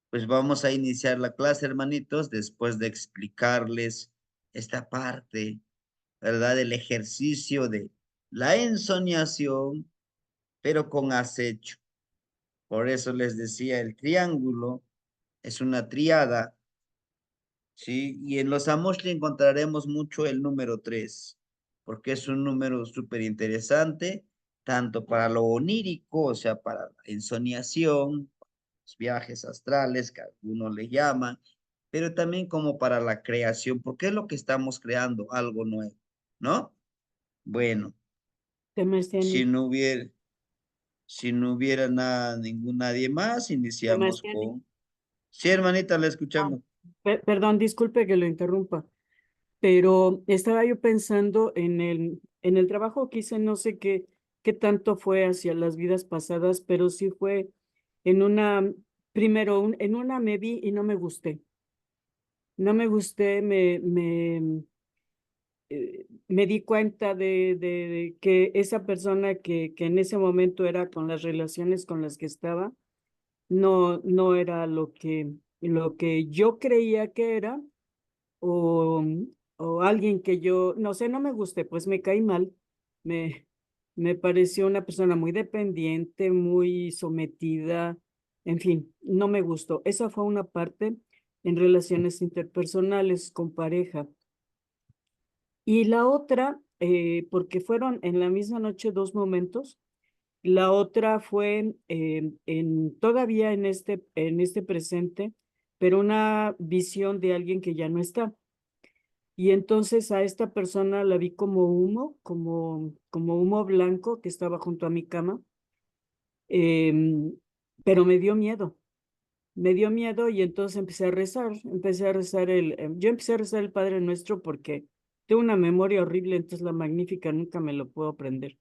Pues vamos a iniciar la clase, hermanitos, después de explicarles esta parte, ¿verdad? Del ejercicio de la ensoñación, pero con acecho. Por eso les decía, el triángulo es una triada, ¿sí? Y en los Amoshli encontraremos mucho el número 3, porque es un número súper interesante, tanto para lo onírico, o sea, para la ensoñación, los viajes astrales, que algunos le llaman, pero también como para la creación, porque es lo que estamos creando, algo nuevo, ¿no? Bueno, si Sebastián, no hubiera, si no hubiera nada, nadie más, iniciamos Sebastián, con... Sí, hermanita, la ah, escuchamos. perdón, disculpe que lo interrumpa, pero estaba yo pensando en el trabajo que hice, no sé qué tanto fue hacia las vidas pasadas, pero sí fue en una, primero, en una me vi y no me gusté. No me gusté, me di cuenta de que esa persona que en ese momento era con las relaciones con las que estaba, no era lo que yo creía que era, o, o alguien que yo, no sé, no me gusté, pues me caí mal, me, me pareció una persona muy dependiente, muy sometida, en fin, no me gustó. Esa fue una parte en relaciones interpersonales con pareja. Y la otra, porque fueron en la misma noche dos momentos. La otra fue todavía en este presente, pero una visión de alguien que ya no está. Y entonces a esta persona la vi como humo, como humo blanco que estaba junto a mi cama, em, pero me dio miedo y entonces empecé a rezar yo empecé a rezar el Padre Nuestro porque tengo una memoria horrible, entonces la magnífica nunca me lo puedo aprender,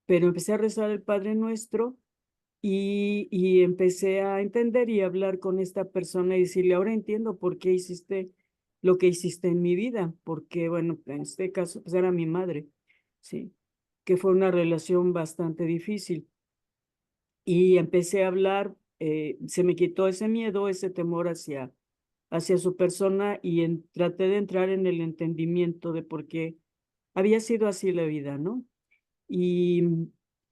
pero empecé a rezar el Padre Nuestro y empecé a entender y hablar con esta persona y decirle, ahora entiendo por qué hiciste lo que hiciste en mi vida, porque, bueno, en este caso, pues era mi madre, sí, que fue una relación bastante difícil. Y empecé a hablar, se me quitó ese miedo, ese temor hacia su persona y traté de entrar en el entendimiento de por qué había sido así la vida, ¿no? y,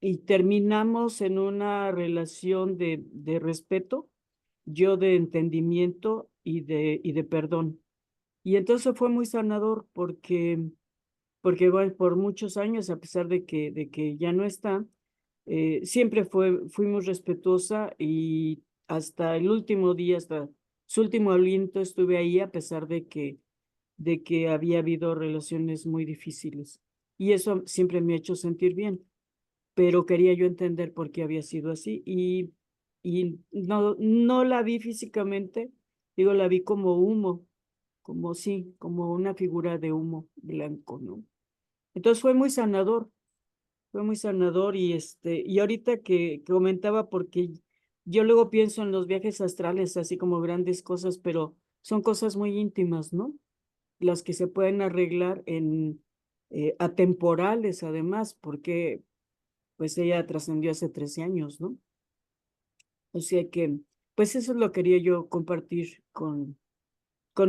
y terminamos en una relación de respeto, yo de entendimiento y de perdón. Y entonces fue muy sanador porque bueno, por muchos años, a pesar de que ya no está, siempre fui muy respetuosa y hasta el último día, hasta su último aliento estuve ahí a pesar de que había habido relaciones muy difíciles. Y eso siempre me ha hecho sentir bien, pero quería yo entender por qué había sido así y no la vi físicamente, digo, la vi como humo, como sí, como una figura de humo blanco, ¿no? Entonces fue muy sanador y ahorita que comentaba porque yo luego pienso en los viajes astrales así como grandes cosas, pero son cosas muy íntimas, ¿no? Las que se pueden arreglar en atemporales además, porque pues ella trascendió hace 13 años, ¿no? O sea que, pues eso lo quería yo compartir con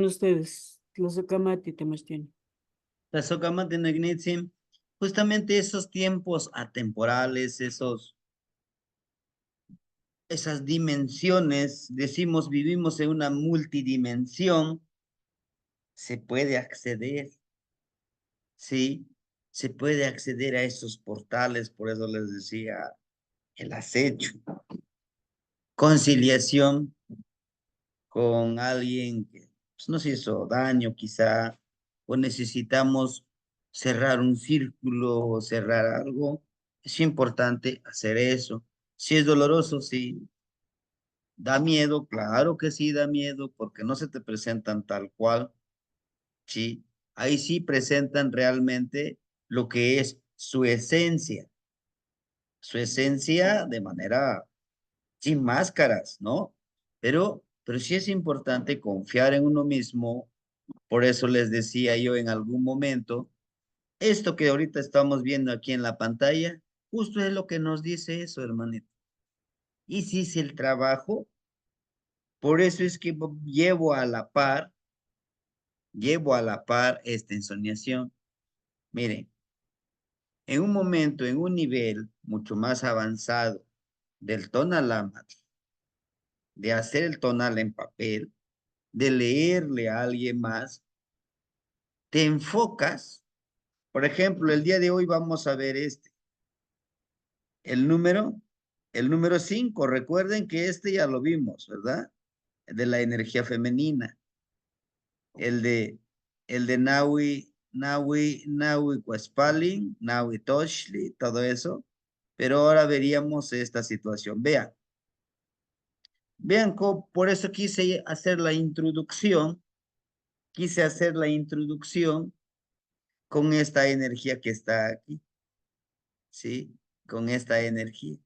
ustedes. Los Okamati Temestiani. La Socamate Negnitsim, justamente esos tiempos atemporales, esas dimensiones, decimos, vivimos en una multidimensión, se puede acceder, ¿sí? Se puede acceder a esos portales, por eso les decía el acecho, conciliación con alguien que pues, nos hizo daño quizá, o necesitamos cerrar un círculo o cerrar algo, es importante hacer eso. Si es doloroso, sí. Da miedo, claro que sí da miedo, porque no se te presentan tal cual, sí. Ahí sí presentan realmente lo que es su esencia de manera sin máscaras, ¿no? Pero sí es importante confiar en uno mismo. Por eso les decía yo en algún momento, esto que ahorita estamos viendo aquí en la pantalla, justo es lo que nos dice eso, hermanito. Y si hice el trabajo, por eso es que llevo a la par esta ensoñación. Miren, en un momento, en un nivel mucho más avanzado del tonalama, de hacer el tonal en papel, de leerle a alguien más, te enfocas. Por ejemplo, el día de hoy vamos a ver el número, el número 5. Recuerden que ya lo vimos, ¿verdad? De la energía femenina, el de, el de Nawi Cuaspalin, Nawi Toshli, todo eso. Pero ahora veríamos esta situación. Vean, por eso quise hacer la introducción con esta energía que está aquí, ¿sí? Con esta energía.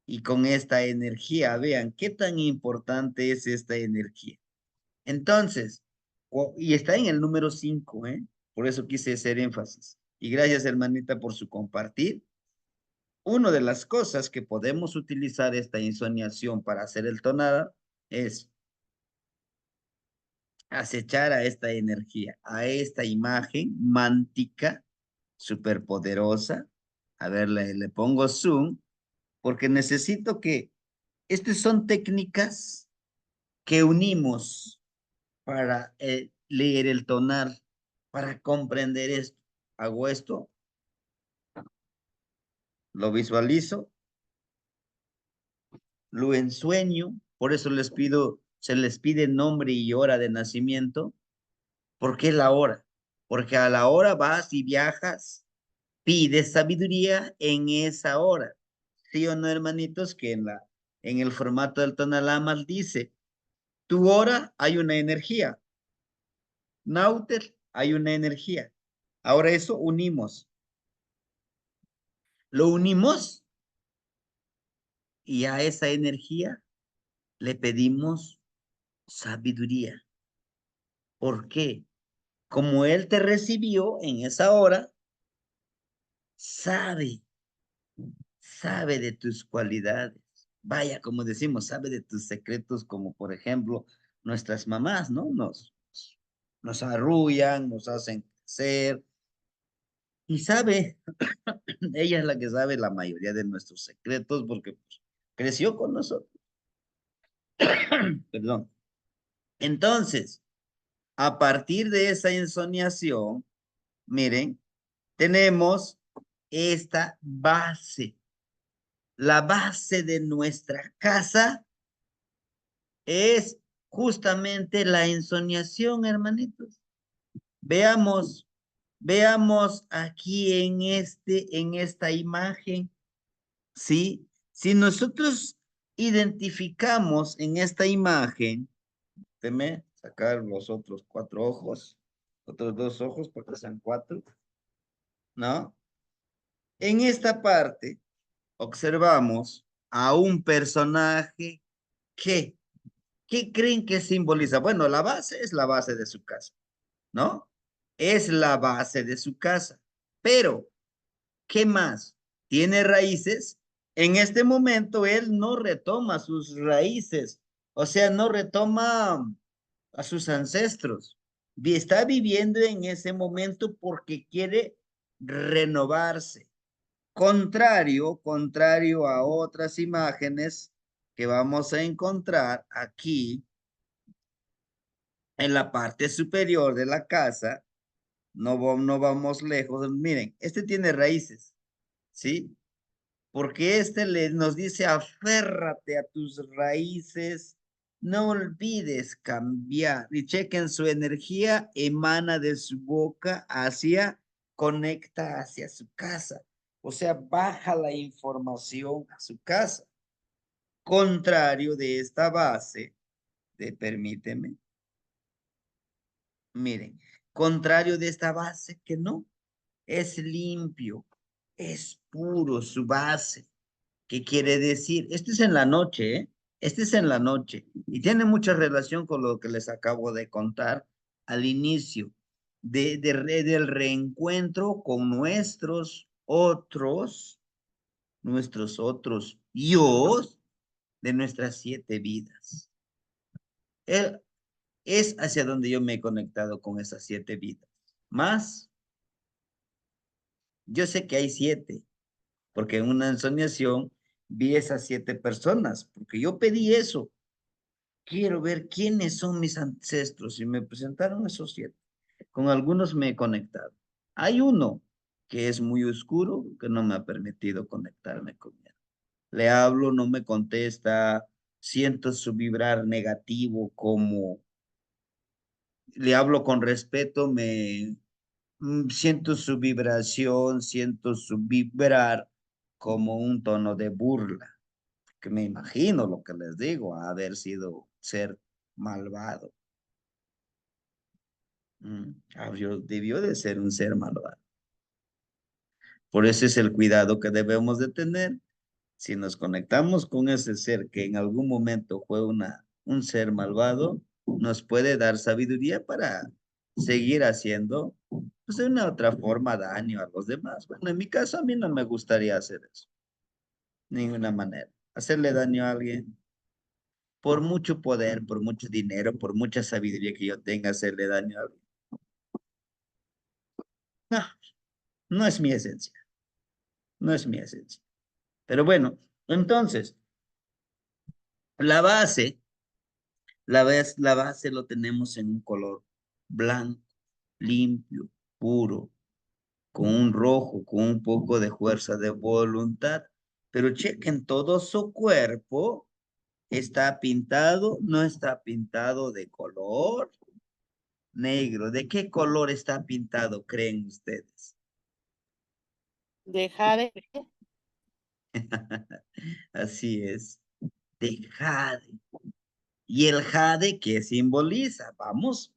Y con esta energía, vean qué tan importante es esta energía. Entonces, y está en el número 5, ¿eh? Por eso quise hacer énfasis. Y gracias, hermanita, por su compartir. Una de las cosas que podemos utilizar esta insoniación para hacer el tonada es acechar a esta energía, a esta imagen mántica, superpoderosa. A ver, le pongo zoom, porque necesito que, estas son técnicas que unimos para leer el tonal, para comprender esto. Hago esto, lo visualizo, lo ensueño, por eso se les pide nombre y hora de nacimiento. ¿Por qué la hora? Porque a la hora vas y viajas, pides sabiduría en esa hora. ¿Sí o no, hermanitos? Que en el formato del tonalamas dice, tu hora hay una energía, Nauter hay una energía. Ahora eso unimos. Lo unimos y a esa energía le pedimos sabiduría. ¿Por qué? Como él te recibió en esa hora, sabe, sabe de tus cualidades. Vaya, como decimos, sabe de tus secretos, como por ejemplo nuestras mamás, ¿no? Nos arrullan, nos hacen crecer y sabe, ella es la que sabe la mayoría de nuestros secretos porque pues, creció con nosotros. Perdón. Entonces, a partir de esa ensoñación, miren, tenemos esta base. La base de nuestra casa es justamente la ensoñación, hermanitos. Veamos, veamos aquí en esta imagen, ¿sí? Si nosotros identificamos en esta imagen, déjeme sacar los otros 4 ojos, otros 2 ojos porque son 4, ¿no? En esta parte observamos a un personaje que, ¿qué creen que simboliza? Bueno, la base es la base de su casa, ¿no? Es la base de su casa. Pero, ¿qué más? Tiene raíces. En este momento él no retoma sus raíces, o sea, no retoma a sus ancestros. Está viviendo en ese momento porque quiere renovarse. Contrario a otras imágenes que vamos a encontrar aquí en la parte superior de la casa, no vamos lejos. Miren, este tiene raíces, ¿sí? Porque nos dice, aférrate a tus raíces, no olvides cambiar. Y chequen, su energía emana de su boca conecta hacia su casa. O sea, baja la información a su casa. Contrario de esta base, permíteme, miren, contrario de esta base que no, es limpio, es puro su base. ¿Qué quiere decir? Este es en la noche, ¿eh? Este es en la noche y tiene mucha relación con lo que les acabo de contar al inicio del reencuentro con nuestros otros Dios de nuestras 7 vidas. Él es hacia donde yo me he conectado con esas 7 vidas. Más, yo sé que hay 7, porque en una ensoñación vi esas 7 personas, porque yo pedí eso. Quiero ver quiénes son mis ancestros y me presentaron esos 7. Con algunos me he conectado. Hay uno que es muy oscuro, que no me ha permitido conectarme con él. Le hablo, no me contesta, siento su vibrar negativo, como le hablo con respeto, siento su vibración, siento su vibrar como un tono de burla, que me imagino lo que les digo, haber sido ser malvado. Debió de ser un ser malvado. Por eso es el cuidado que debemos de tener. Si nos conectamos con ese ser que en algún momento fue un ser malvado, nos puede dar sabiduría para seguir haciendo, pues de una otra forma, daño a los demás. Bueno, en mi caso, a mí no me gustaría hacer eso, de ninguna manera. Hacerle daño a alguien, por mucho poder, por mucho dinero, por mucha sabiduría que yo tenga, hacerle daño a alguien. No, no es mi esencia, no es mi esencia. Pero bueno, entonces, la base, la base lo tenemos en un color blanco, limpio, puro, con un rojo, con un poco de fuerza de voluntad. Pero chequen todo su cuerpo, está pintado, no está pintado de color negro. ¿De qué color está pintado, creen ustedes? De jade. Así es, de jade. ¿Y el jade qué simboliza? Vamos,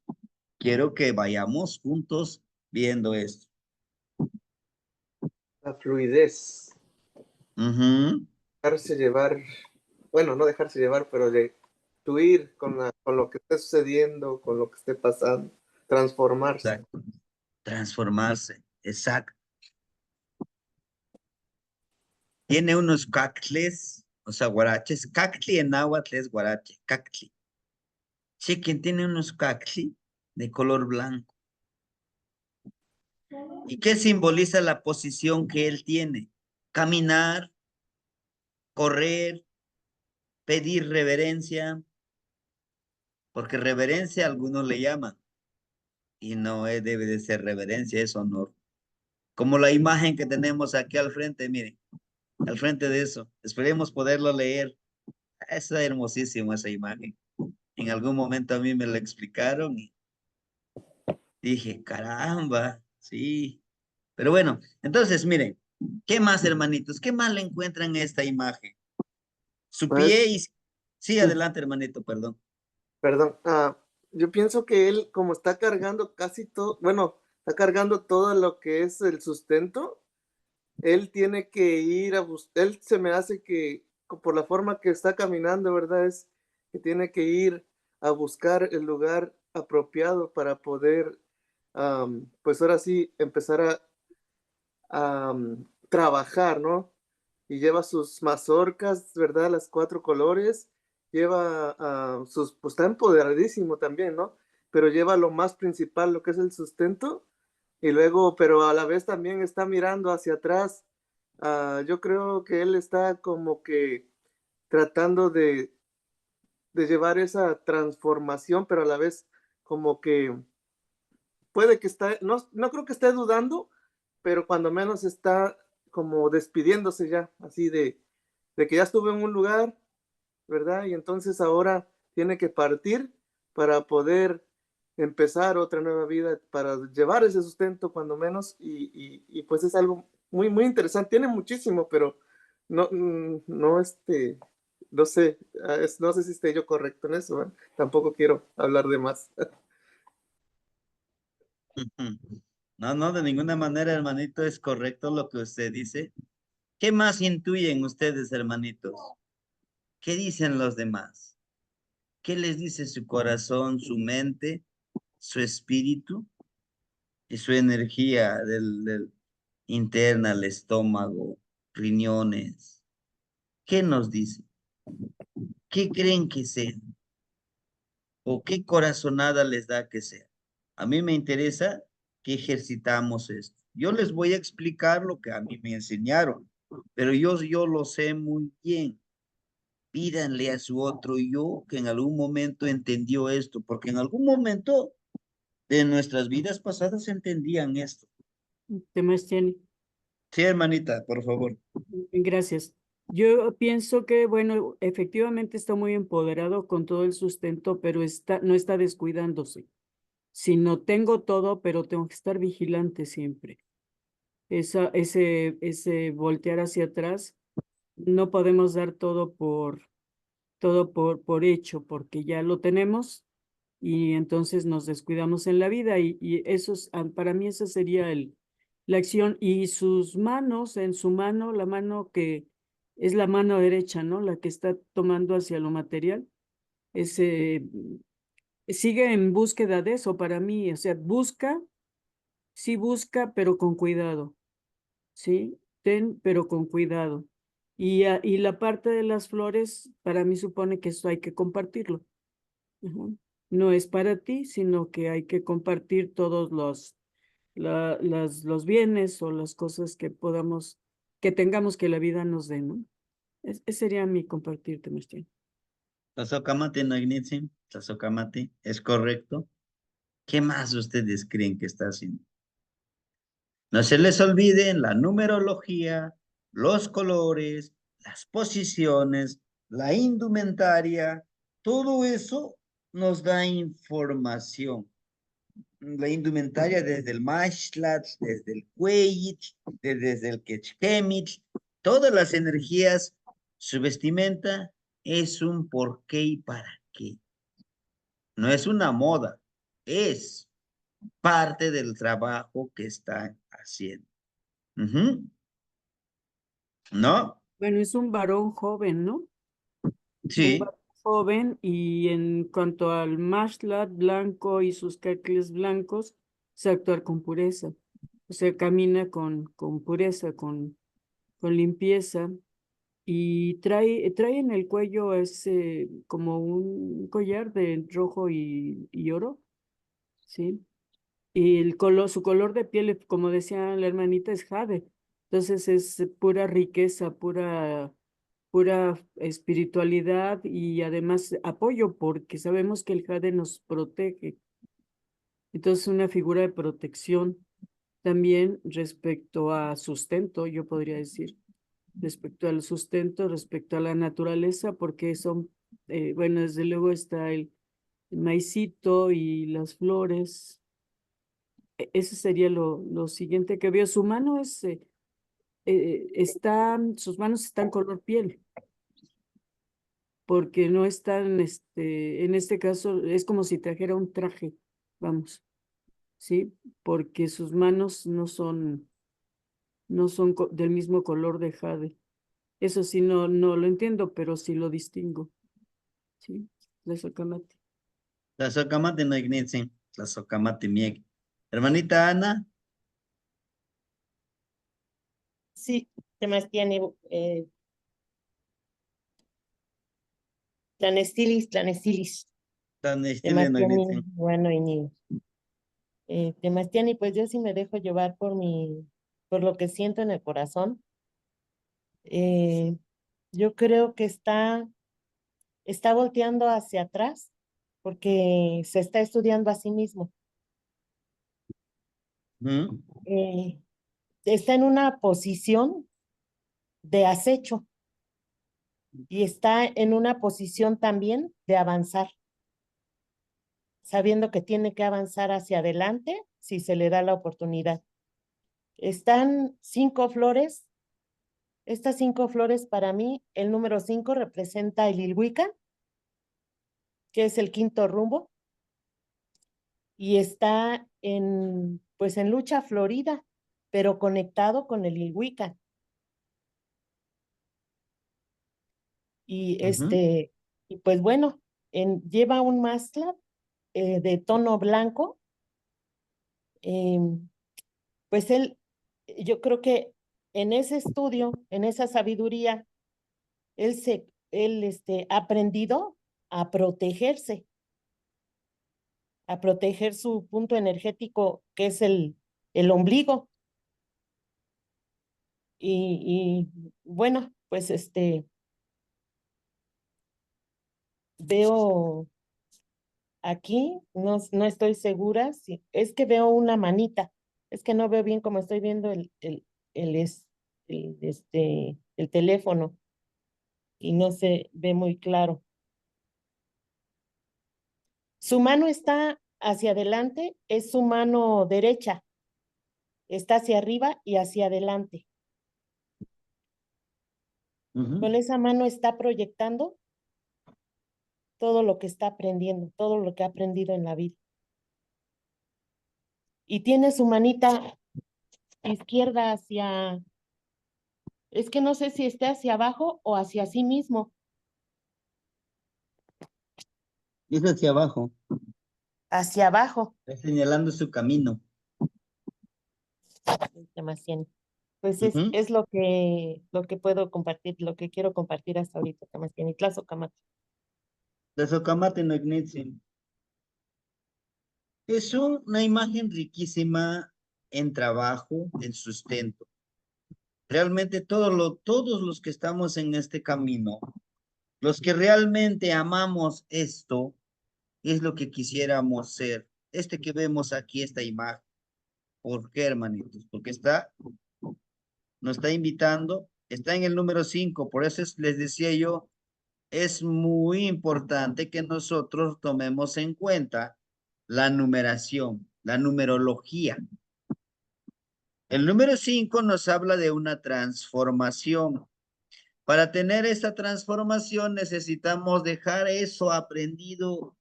quiero que vayamos juntos viendo esto. La fluidez, Ujú, dejarse llevar, bueno, no dejarse llevar, pero de fluir con lo que esté sucediendo, con lo que esté pasando, transformarse. exacto. Transformarse, exacto. Tiene unos cactles, o sea, guaraches. Cactli en náhuatl es guarache, cactli. Chequen, tiene unos cactli de color blanco. ¿Y qué simboliza la posición que él tiene? Caminar, correr, pedir reverencia, porque reverencia algunos le llaman, y no debe de ser reverencia, es honor. Como la imagen que tenemos aquí al frente, miren, al frente de eso. Esperemos poderlo leer. Es hermosísimo esa imagen. En algún momento a mí me la explicaron y dije, caramba, sí. Pero bueno, entonces miren, ¿qué más, hermanitos? ¿Qué más le encuentran en esta imagen? Su Pues, pie y... Sí, adelante, hermanito, perdón. perdón, yo pienso que él, como está cargando casi todo, bueno, está cargando todo lo que es el sustento, él tiene que ir a buscar, él se me hace que por la forma que está caminando, ¿verdad? Es que tiene que ir a buscar el lugar apropiado para poder, pues ahora sí, empezar a trabajar, ¿no? Y lleva sus mazorcas, ¿verdad? Las 4 colores, lleva pues está empoderadísimo también, ¿no? Pero lleva lo más principal, lo que es el sustento, y luego, pero a la vez también está mirando hacia atrás. Yo creo que él está como que tratando de llevar esa transformación, pero a la vez como que puede que está, no creo que esté dudando, pero cuando menos está como despidiéndose ya, así de que ya estuvo en un lugar, ¿verdad? Y entonces ahora tiene que partir para poder empezar otra nueva vida, para llevar ese sustento cuando menos, y pues es algo muy, muy interesante. Tiene muchísimo, pero no, no, no sé, no sé si esté yo correcto en eso, ¿eh? Tampoco quiero hablar de más. No, no, de ninguna manera, hermanito, es correcto lo que usted dice. ¿Qué más intuyen ustedes, hermanitos? ¿Qué dicen los demás? ¿Qué les dice su corazón, su mente, su espíritu y su energía interna, el estómago, riñones? ¿Qué nos dice? ¿Qué creen que sea? ¿O qué corazonada les da que sea? A mí me interesa que ejercitamos esto. Yo les voy a explicar lo que a mí me enseñaron, pero yo lo sé muy bien. Pídanle a su otro yo que en algún momento entendió esto, porque en algún momento de nuestras vidas pasadas entendían esto. Sebastián, Sí, hermanita, por favor. gracias. Yo pienso que, bueno, efectivamente está muy empoderado con todo el sustento, pero no está descuidándose. Si no tengo todo, pero tengo que estar vigilante siempre. Ese voltear hacia atrás, no podemos dar todo por hecho, porque ya lo tenemos y entonces nos descuidamos en la vida y para mí esa sería la acción y sus manos, en su mano, la mano que es la mano derecha, ¿no? La que está tomando hacia lo material, ese sigue en búsqueda de eso para mí, o sea, sí busca, pero con cuidado, ¿sí? Pero con cuidado. Y la parte de las flores, para mí supone que eso hay que compartirlo. Ujú. No es para ti, sino que hay que compartir todos los bienes o las cosas que tengamos que la vida nos dé, ¿no? Ese sería mi compartirte, Martín. Tlazocamati no ignitzin, Tlazocamati, ¿es correcto? ¿Qué más ustedes creen que está haciendo? No se les olvide la numerología, los colores, las posiciones, la indumentaria, todo eso nos da información. La indumentaria desde el Mashlach, desde el Cuellich, desde el Quechemich, todas las energías, su vestimenta es un por qué y para qué. No es una moda, es parte del trabajo que están haciendo. Ujú. ¿No? Bueno, es un varón joven, ¿no? Un Sí. varón joven y en cuanto al mashlat blanco y sus cacles blancos, se actuar con pureza. O sea, camina con pureza, con limpieza. Y trae en el cuello ese como un collar de rojo y oro, ¿sí? Y su color de piel, como decía la hermanita, es jade. Entonces es pura riqueza, pura espiritualidad y además apoyo, porque sabemos que el jade nos protege. Entonces una figura de protección también respecto a sustento, yo podría decir respecto al sustento, respecto a la naturaleza, porque bueno, desde luego está el maicito y las flores. Ese sería lo siguiente que veo. Sus manos están color piel, porque no están, en este caso, es como si trajera un traje, vamos, ¿sí? Porque sus manos no son del mismo color de jade. Eso sí, no lo entiendo, pero sí lo distingo. Sí, la socamate. Tlazocamati no ignitzin, Tlazocamati miek. Hermanita Ana, Sí, Sebastián, Tlanestilis, Tlanestilis, tan estile no Sebastián, ignitzin. bueno, y ni, Sebastián, y pues yo sí me dejo llevar por lo que siento en el corazón. Eh, yo creo que está volteando hacia atrás porque se está estudiando a sí mismo. Ujú, Eh, Está en una posición de acecho y está en una posición también de avanzar, sabiendo que tiene que avanzar hacia adelante si se le da la oportunidad. Están 5 flores. Estas 5 flores para mí, el número 5 representa el Ilhuica, que es el quinto rumbo, y está pues en lucha florida, pero conectado con el Ilhuica. Y ujú, y pues bueno, lleva un máscara de tono blanco. Pues yo creo que en ese estudio, en esa sabiduría, ha aprendido a protegerse, a proteger su punto energético, que es el ombligo. Y bueno, pues veo aquí, no estoy segura, si es que veo una manita, es que no veo bien como estoy viendo el teléfono y no se ve muy claro. Su mano está hacia adelante, es su mano derecha, está hacia arriba y hacia adelante. Con esa mano está proyectando todo lo que está aprendiendo, todo lo que ha aprendido en la vida. Y tiene su manita izquierda hacia, es que no sé si esté hacia abajo o hacia sí mismo. Es hacia abajo, Hacia abajo. está señalando su camino. Camaciani. Pues Ujú. es lo que puedo compartir, lo que quiero compartir hasta ahorita, Camaciani. Tlazo, Camacho. De Socamate no Ignitzin. Es una imagen riquísima en trabajo, en sustento. Realmente todos los que estamos en este camino, los que realmente amamos esto, es lo que quisiéramos ser. Este que vemos aquí, esta imagen. ¿Por qué, hermanitos? Porque nos está invitando, está en el número 5, por eso les decía yo, es muy importante que nosotros tomemos en cuenta la numeración, la numerología. El número 5 nos habla de una transformación. Para tener esta transformación necesitamos dejar eso aprendido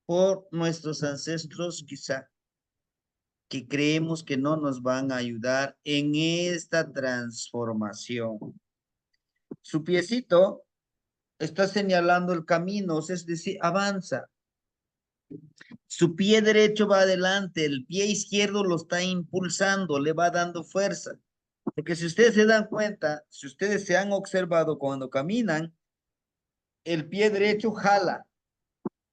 por nuestros ancestros, quizá, que creemos que no nos van a ayudar en esta transformación. Su piecito está señalando el camino, es decir, avanza. Su pie derecho va adelante, el pie izquierdo lo está impulsando, le va dando fuerza. Porque si ustedes se dan cuenta, si ustedes se han observado cuando caminan, el pie derecho jala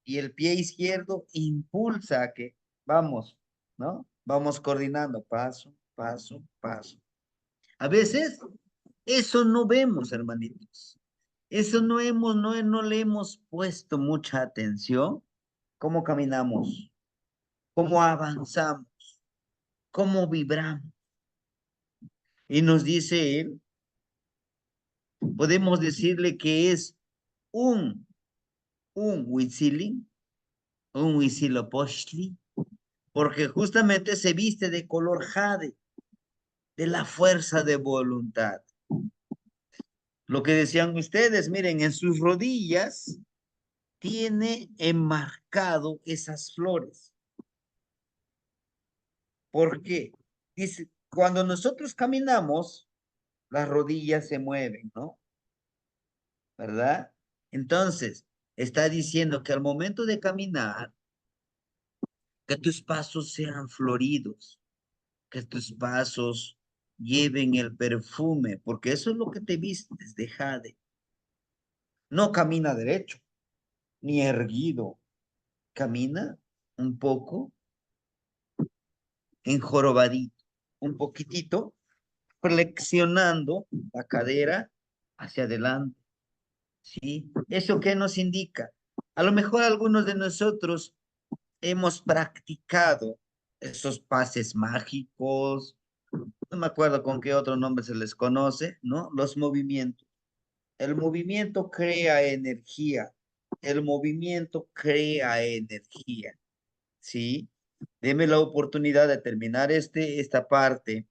y el pie izquierdo impulsa a que vamos, ¿no? Vamos coordinando paso, paso, paso. A veces eso no vemos, hermanitos. Eso no le hemos puesto mucha atención. ¿Cómo caminamos? ¿Cómo avanzamos? ¿Cómo vibramos? Y nos dice él, podemos decirle que es un, un Huitzili, un Huitzilopochtli, porque justamente se viste de color jade, de la fuerza de voluntad. Lo que decían ustedes, miren, en sus rodillas tiene enmarcado esas flores. ¿Por qué? Dice, cuando nosotros caminamos, las rodillas se mueven, ¿no? ¿Verdad? Entonces, está diciendo que al momento de caminar, que tus pasos sean floridos, que tus pasos lleven el perfume, porque eso es lo que te vistes de jade. No camina derecho, ni erguido, camina un poco enjorobadito, un poquitito, flexionando la cadera hacia adelante, ¿sí? ¿Eso qué nos indica? A lo mejor algunos de nosotros hemos practicado esos pases mágicos, no me acuerdo con qué otro nombre se les conoce, ¿no? Los movimientos. El movimiento crea energía. El movimiento crea energía, ¿sí? Deme la oportunidad de terminar esta parte,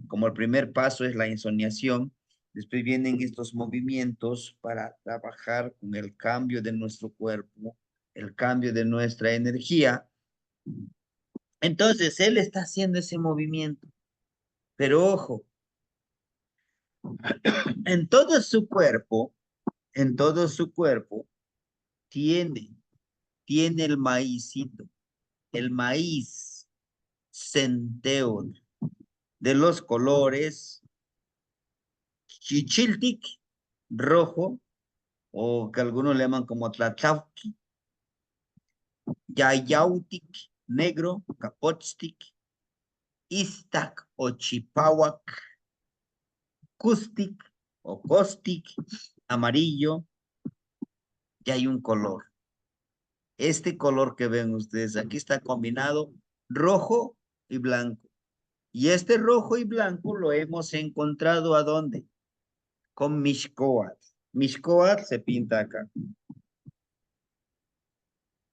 como el primer paso es la ensoñación, después vienen estos movimientos para trabajar con el cambio de nuestro cuerpo, el cambio de nuestra energía. Entonces, él está haciendo ese movimiento, pero ojo, en todo su cuerpo, en todo su cuerpo, tiene, tiene el maízito, el maíz centeo de los colores chichiltic rojo, o que algunos le llaman como tlatlauqui, yayautic, negro, capotstic, istac o chipahuac, custic o costic, amarillo, y hay un color. Este color que ven ustedes aquí está combinado rojo y blanco. Y este rojo y blanco lo hemos encontrado ¿a dónde? Con Mixcoatl. Mixcoatl se pinta acá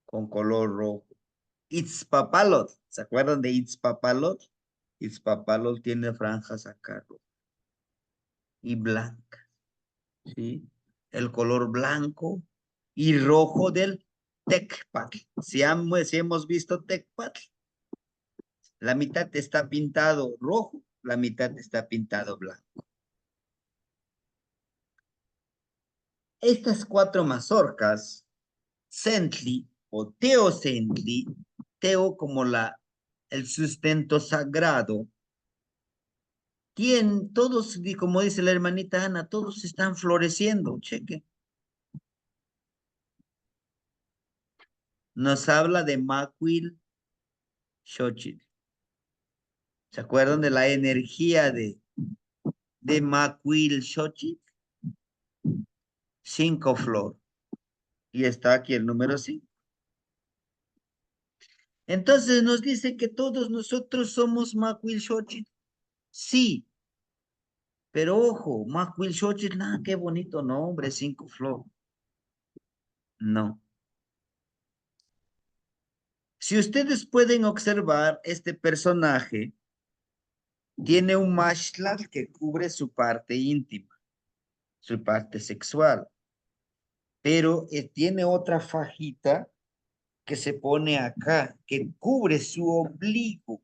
con color rojo. Itzpapalot, ¿se acuerdan de Itzpapalot? Itzpapalot tiene franjas acá y blancas, ¿sí? El color blanco y rojo del Tecpatl. Si hemos visto Tecpatl, la mitad está pintado rojo, la mitad está pintado blanco. Estas 4 mazorcas, Sentli o Teosentli, Teo como el sustento sagrado, tienen todos, como dice la hermanita Ana, todos están floreciendo, cheque. Nos habla de Macuil Xochitl. ¿Se acuerdan de la energía de Macuil Xochitl? 5 flor. Y está aquí el número 5. Entonces nos dice que todos nosotros somos Macuil Xochitl. Sí, pero ojo, Macuil Xochitl, nada, qué bonito nombre, 5 flor. No. Si ustedes pueden observar, este personaje tiene un mashlal que cubre su parte íntima, su parte sexual, pero tiene otra fajita que se pone acá, que cubre su ombligo,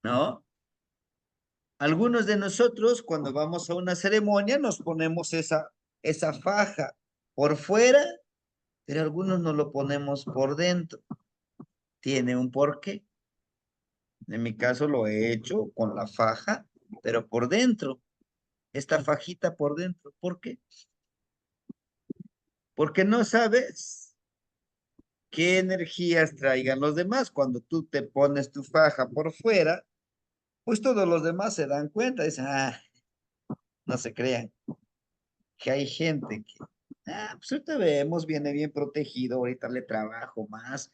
¿no? Algunos de nosotros, cuando vamos a una ceremonia, nos ponemos esa faja por fuera, pero algunos nos lo ponemos por dentro. Tiene un porqué. En mi caso lo he hecho con la faja, pero por dentro. Esta fajita por dentro. ¿Por qué? Porque no sabes qué energías traigan los demás. Cuando tú te pones tu faja por fuera, pues todos los demás se dan cuenta. Dicen, no se crean. Que hay gente que, pues ahorita vemos, viene bien protegido, ahorita le trabajo más.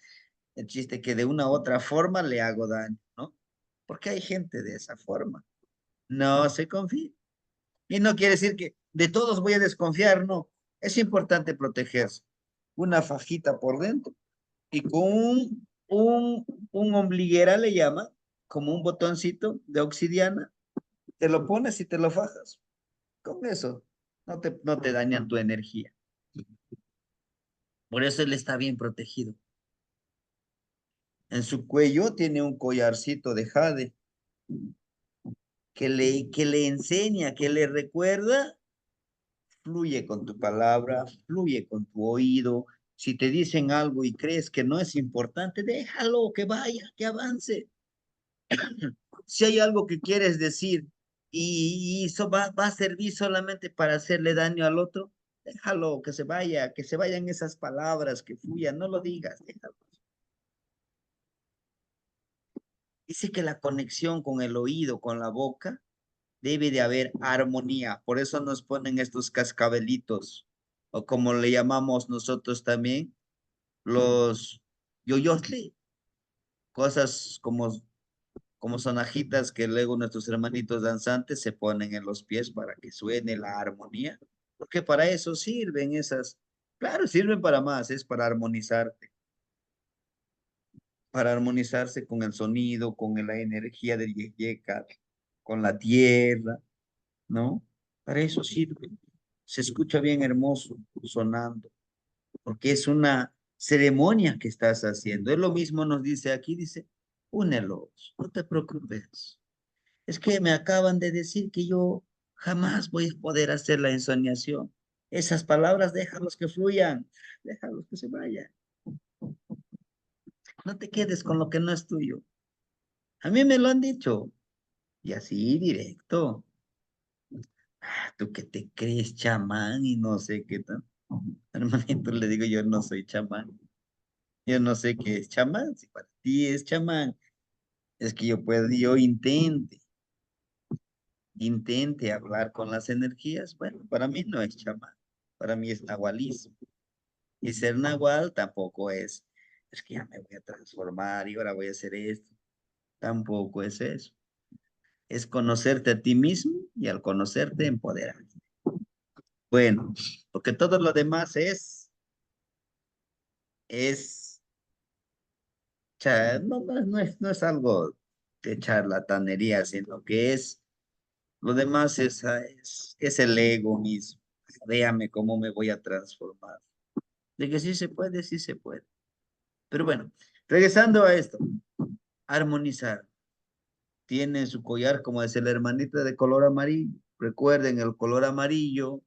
El chiste que de una u otra forma le hago daño, ¿no? Porque hay gente de esa forma. No se confía. Y no quiere decir que de todos voy a desconfiar, no. Es importante protegerse. Una fajita por dentro y con un ombliguera le llama, como un botoncito de obsidiana, te lo pones y te lo fajas. Con eso no te dañan tu energía. Por eso él está bien protegido. En su cuello tiene un collarcito de jade que le enseña, que le recuerda. Fluye con tu palabra, fluye con tu oído. Si te dicen algo y crees que no es importante, déjalo, que vaya, que avance. Si hay algo que quieres decir y eso va a servir solamente para hacerle daño al otro, déjalo, que se vayan esas palabras, que fluyan, no lo digas, déjalo. Dice que la conexión con el oído, con la boca, debe de haber armonía. Por eso nos ponen estos cascabelitos, o como le llamamos nosotros también, los yoyotli, cosas como sonajitas que luego nuestros hermanitos danzantes se ponen en los pies para que suene la armonía. Porque para eso sirven esas. Claro, sirven para más, es para armonizarse con el sonido, con la energía del yeyeca, con la tierra, ¿no? Para eso sirve. Se escucha bien hermoso sonando, porque es una ceremonia que estás haciendo. Es lo mismo nos dice aquí, dice, únelos, no te preocupes. Es que me acaban de decir que yo jamás voy a poder hacer la ensoñación. Esas palabras, déjalos que fluyan, déjalos que se vayan. No te quedes con lo que no es tuyo. A mí me lo han dicho, y así directo. Tú que te crees chamán y no sé qué tal. Hermanito, le digo, yo no soy chamán. Yo no sé qué es chamán. Si para ti es chamán, es que yo intente hablar con las energías. Bueno, para mí no es chamán. Para mí es nahualismo. Y ser nahual tampoco es que ya me voy a transformar y ahora voy a hacer esto. Tampoco es eso. Es conocerte a ti mismo y al conocerte empoderarte. Bueno, porque todo lo demás es, no es algo de charlatanería, sino que lo demás es el ego mismo. Véame cómo me voy a transformar. De que sí se puede, sí se puede. Pero bueno, regresando a esto, armonizar. Tiene su collar, como dice la hermanita, de color amarillo. Recuerden, el color amarillo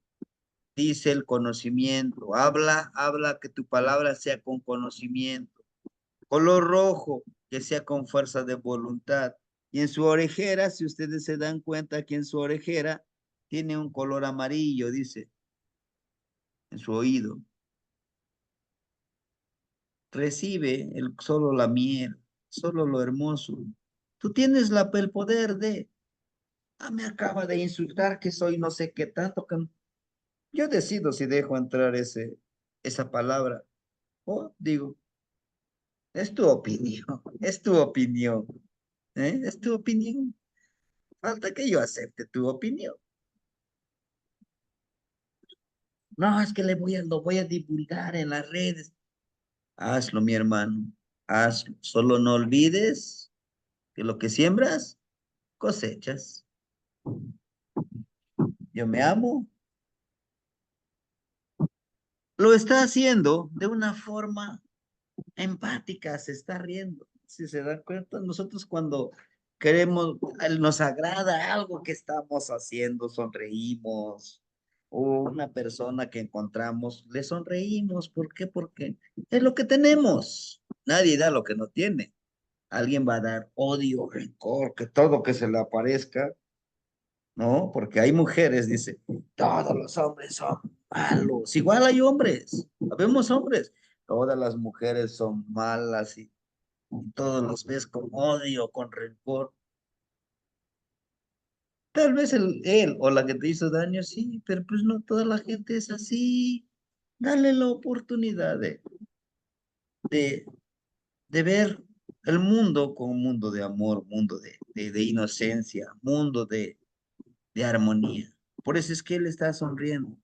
dice el conocimiento. Habla que tu palabra sea con conocimiento. Color rojo, que sea con fuerza de voluntad. Y en su orejera, si ustedes se dan cuenta que en su orejera tiene un color amarillo, dice, en su oído. Recibe solo la miel, solo lo hermoso. Tú tienes el poder de, me acaba de insultar que soy no sé qué tanto. Yo decido si dejo entrar esa palabra o digo, es tu opinión, es tu opinión, ¿eh? Es tu opinión. Falta que yo acepte tu opinión. No, es que lo voy a divulgar en las redes. Hazlo, mi hermano, hazlo. Solo no olvides que lo que siembras, cosechas. Yo me amo. Lo está haciendo de una forma empática, se está riendo. Si se dan cuenta, nosotros cuando queremos, nos agrada algo que estamos haciendo, sonreímos. O una persona que encontramos, le sonreímos. ¿Por qué? Porque es lo que tenemos. Nadie da lo que no tiene. Alguien va a dar odio, rencor, que todo que se le aparezca, ¿no? Porque hay mujeres, dice, todos los hombres son malos. Igual hay hombres, habemos hombres. Todas las mujeres son malas y todos los ves con odio, con rencor. Tal vez él o la que te hizo daño, sí, pero pues no toda la gente es así. Dale la oportunidad de, de ver el mundo como un mundo de amor, mundo de inocencia, mundo de armonía. Por eso es que él está sonriendo.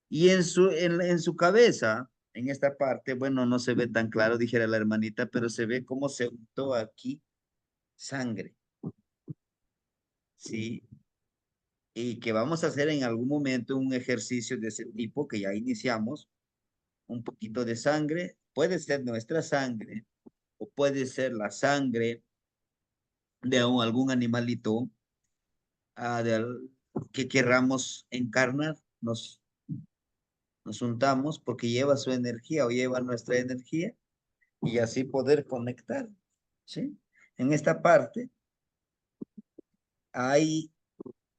Y en su cabeza, en esta parte, bueno, no se ve tan claro, dijera la hermanita, pero se ve cómo se untó aquí sangre, ¿sí? Y que vamos a hacer en algún momento un ejercicio de ese tipo que ya iniciamos, un poquito de sangre, puede ser nuestra sangre o puede ser la sangre de algún animalito que querramos encarnar, nos untamos porque lleva su energía o lleva nuestra energía y así poder conectar, ¿sí? En esta parte hay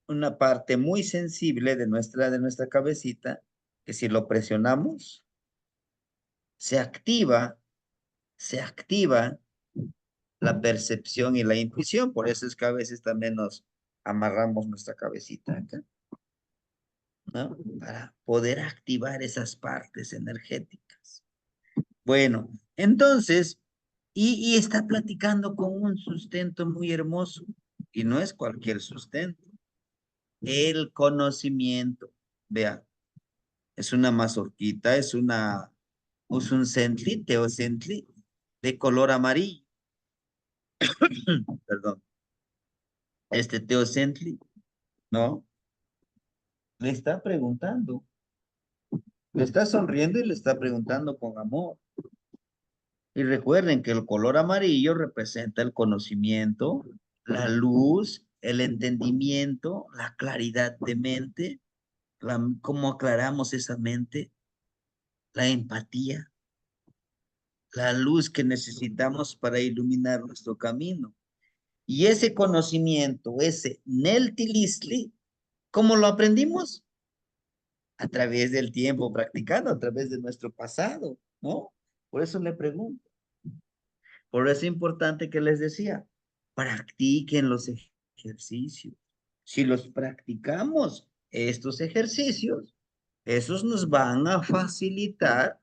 una parte muy sensible de nuestra cabecita que si lo presionamos, se activa, se activa la percepción y la intuición. Por eso es que a veces también nos amarramos nuestra cabecita acá, ¿no? Para poder activar esas partes energéticas. Bueno, entonces, y está platicando con un sustento muy hermoso, y no es cualquier sustento, el conocimiento. Vea, es una mazorquita, es un centli, teocentli, de color amarillo, perdón, este teocentli, ¿no? Le está preguntando, le está sonriendo y le está preguntando con amor. Y recuerden que el color amarillo representa el conocimiento, la luz, el entendimiento, la claridad de mente, cómo aclaramos esa mente, la empatía, la luz que necesitamos para iluminar nuestro camino. Y ese conocimiento, ese Neltilisli, ¿Cómo lo aprendimos? A través del tiempo, practicando, a través de nuestro pasado, ¿no? Por eso le pregunto. Por eso es importante que les decía, practiquen los ejercicios. Si los practicamos, estos ejercicios, esos nos van a facilitar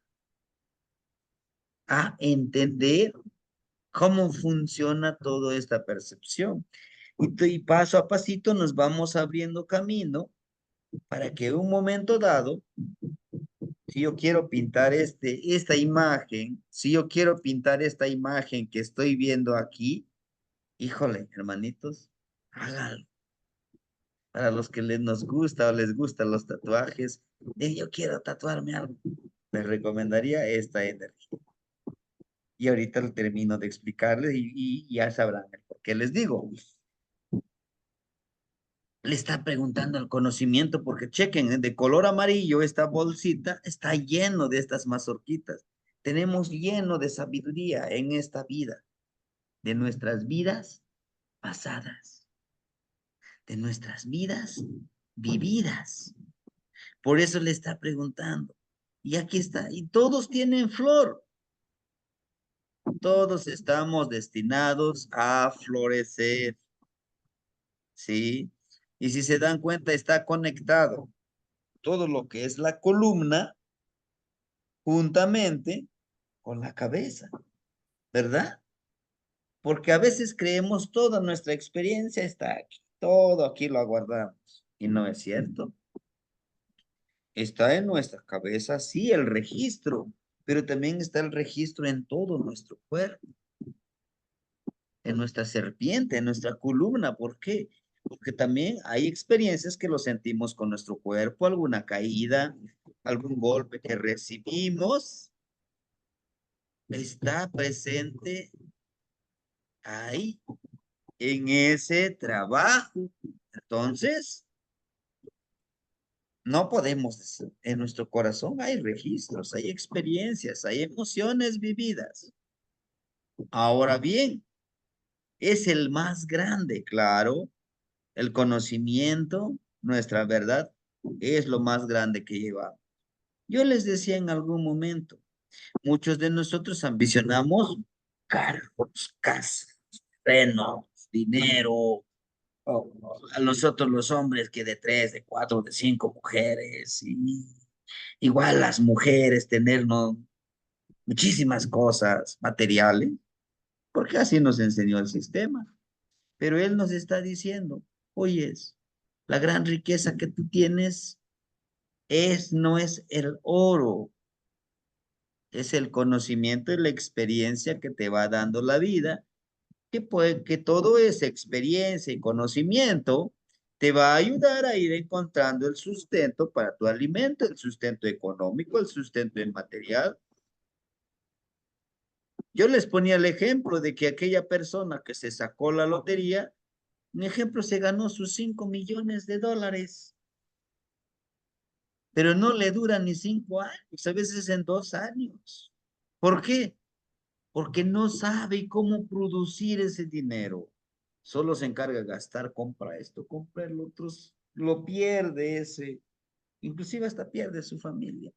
a entender cómo funciona toda esta percepción. Y paso a pasito nos vamos abriendo camino para que en un momento dado, si yo quiero pintar esta imagen, si yo quiero pintar esta imagen que estoy viendo aquí, híjole, hermanitos, háganlo. Para los que nos gusta o les gustan los tatuajes, yo quiero tatuarme algo. Les recomendaría esta energía. Y ahorita lo termino de explicarles y ya sabrán el por qué les digo. Le está preguntando el conocimiento, porque chequen, de color amarillo, esta bolsita está lleno de estas mazorquitas. Tenemos lleno de sabiduría en esta vida, de nuestras vidas pasadas, de nuestras vidas vividas. Por eso le está preguntando. Y aquí está, y todos tienen flor. Todos estamos destinados a florecer, ¿sí? Y si se dan cuenta, está conectado todo lo que es la columna juntamente con la cabeza, ¿verdad? Porque a veces creemos toda nuestra experiencia está aquí, todo aquí lo aguardamos. Y no es cierto. Está en nuestra cabeza, sí, el registro, pero también está el registro en todo nuestro cuerpo, en nuestra serpiente, en nuestra columna. ¿Por qué? Porque también hay experiencias que lo sentimos con nuestro cuerpo, alguna caída, algún golpe que recibimos, está presente ahí, en ese trabajo. Entonces, no podemos decir, en nuestro corazón hay registros, hay experiencias, hay emociones vividas. Ahora bien, es el más grande, claro, el conocimiento, nuestra verdad, es lo más grande que llevamos. Yo les decía en algún momento, muchos de nosotros ambicionamos carros, casas, terrenos, dinero, a nosotros los hombres que de 3, de 4, de 5 mujeres, y igual las mujeres tenernos muchísimas cosas materiales, porque así nos enseñó el sistema. Pero él nos está diciendo, oyes, la gran riqueza que tú tienes no es el oro, es el conocimiento y la experiencia que te va dando la vida, que todo esa experiencia y conocimiento te va a ayudar a ir encontrando el sustento para tu alimento, el sustento económico, el sustento en material. Yo les ponía el ejemplo de que aquella persona que se sacó la lotería, un ejemplo, se ganó sus 5 millones de dólares, pero no le dura ni 5 años, a veces en 2 años. ¿Por qué? Porque no sabe cómo producir ese dinero. Solo se encarga de gastar, compra esto, compra el otro, lo pierde ese, inclusive hasta pierde su familia,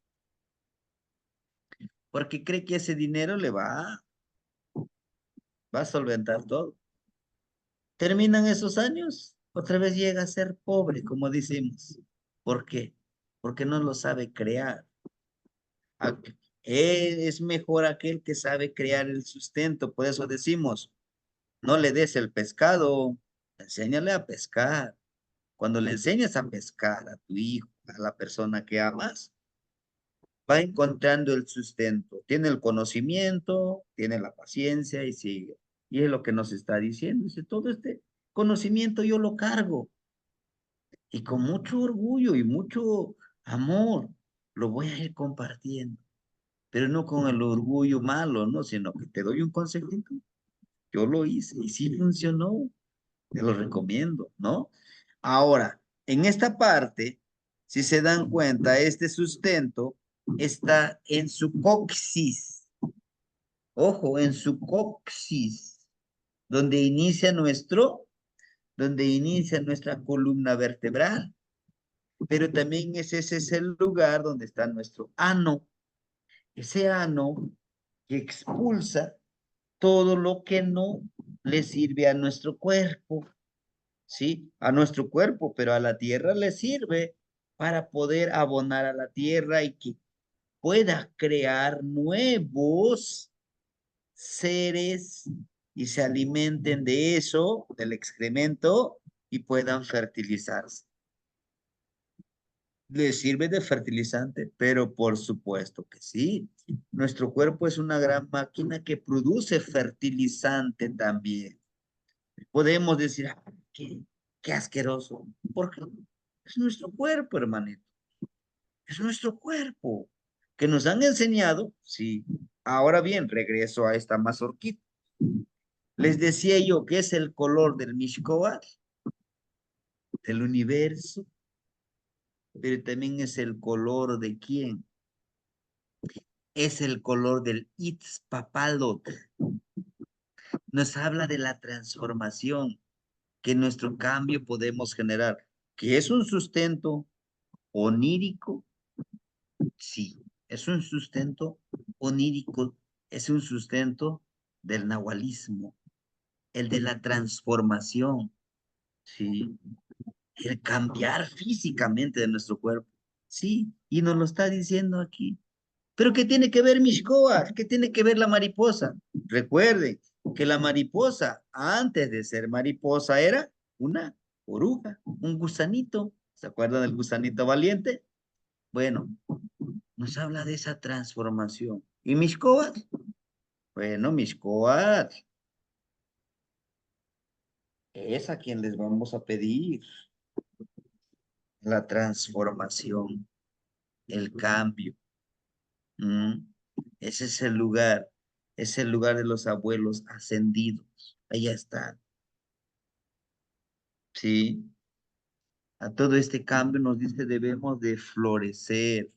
porque cree que ese dinero le va a solventar todo. Terminan esos años, otra vez llega a ser pobre, como decimos. ¿Por qué? Porque no lo sabe crear. Es mejor aquel que sabe crear el sustento, por eso decimos, no le des el pescado, enséñale a pescar. Cuando le enseñas a pescar a tu hijo, a la persona que amas, va encontrando el sustento. Tiene el conocimiento, tiene la paciencia y sigue. Y es lo que nos está diciendo. Dice, todo este conocimiento yo lo cargo. Y con mucho orgullo y mucho amor lo voy a ir compartiendo. Pero no con el orgullo malo, ¿no? Sino que te doy un consejito. Yo lo hice y sí funcionó. Te lo recomiendo, ¿no? Ahora, en esta parte, si se dan cuenta, este sustento está en su coxis. Ojo, en su coxis, donde inicia nuestra columna vertebral. pero también ese es el lugar donde está nuestro ano. Ese ano que expulsa todo lo que no le sirve a nuestro cuerpo, ¿sí? A nuestro cuerpo, pero a la tierra le sirve para poder abonar a la tierra y que pueda crear nuevos seres y se alimenten de eso, del excremento, y puedan fertilizarse. Le sirve de fertilizante, pero por supuesto que sí. Nuestro cuerpo es una gran máquina que produce fertilizante también. Podemos decir, "Ah, qué asqueroso". ¿Por qué? Es nuestro cuerpo, hermanito. Es nuestro cuerpo. Que nos han enseñado, sí. Ahora bien, regreso a esta mazorquita. Les decía yo que es el color del Mishkoach, del universo, pero también es el color de quién. Es el color del Itzpapalot. Nos habla de la transformación que en nuestro cambio podemos generar, que es un sustento onírico, sí, es un sustento onírico, es un sustento del nahualismo, el de la transformación, sí, el cambiar físicamente de nuestro cuerpo, sí, y nos lo está diciendo aquí. Pero ¿qué tiene que ver Mishkoa? ¿Qué tiene que ver la mariposa? Recuerden que la mariposa, antes de ser mariposa, era una oruga, un gusanito. ¿Se acuerdan del gusanito valiente? Bueno, nos habla de esa transformación. ¿Y Mishkoa? Bueno, Mishkoa es a quien les vamos a pedir la transformación, el cambio. ¿Mm? Ese es el lugar de los abuelos ascendidos. Allá están. Sí, a todo este cambio nos dice debemos de florecer.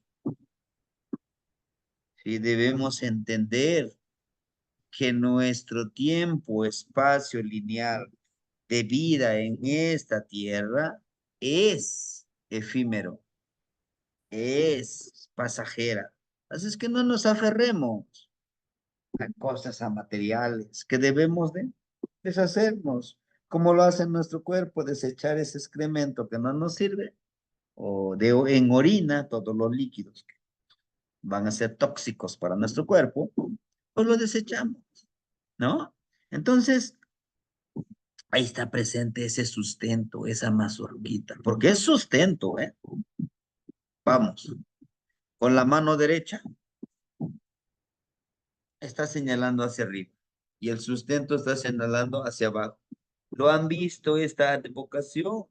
Sí, debemos entender que nuestro tiempo, espacio lineal de vida en esta tierra es efímero, es pasajera. Así es que no nos aferremos a cosas, a materiales, que debemos de deshacernos, como lo hace nuestro cuerpo, desechar ese excremento que no nos sirve, o en orina, todos los líquidos que van a ser tóxicos para nuestro cuerpo, pues lo desechamos, ¿no? Entonces, ahí está presente ese sustento, esa mazorquita, porque es sustento, ¿eh? Vamos, con la mano derecha está señalando hacia arriba y el sustento está señalando hacia abajo. ¿Lo han visto esta advocación?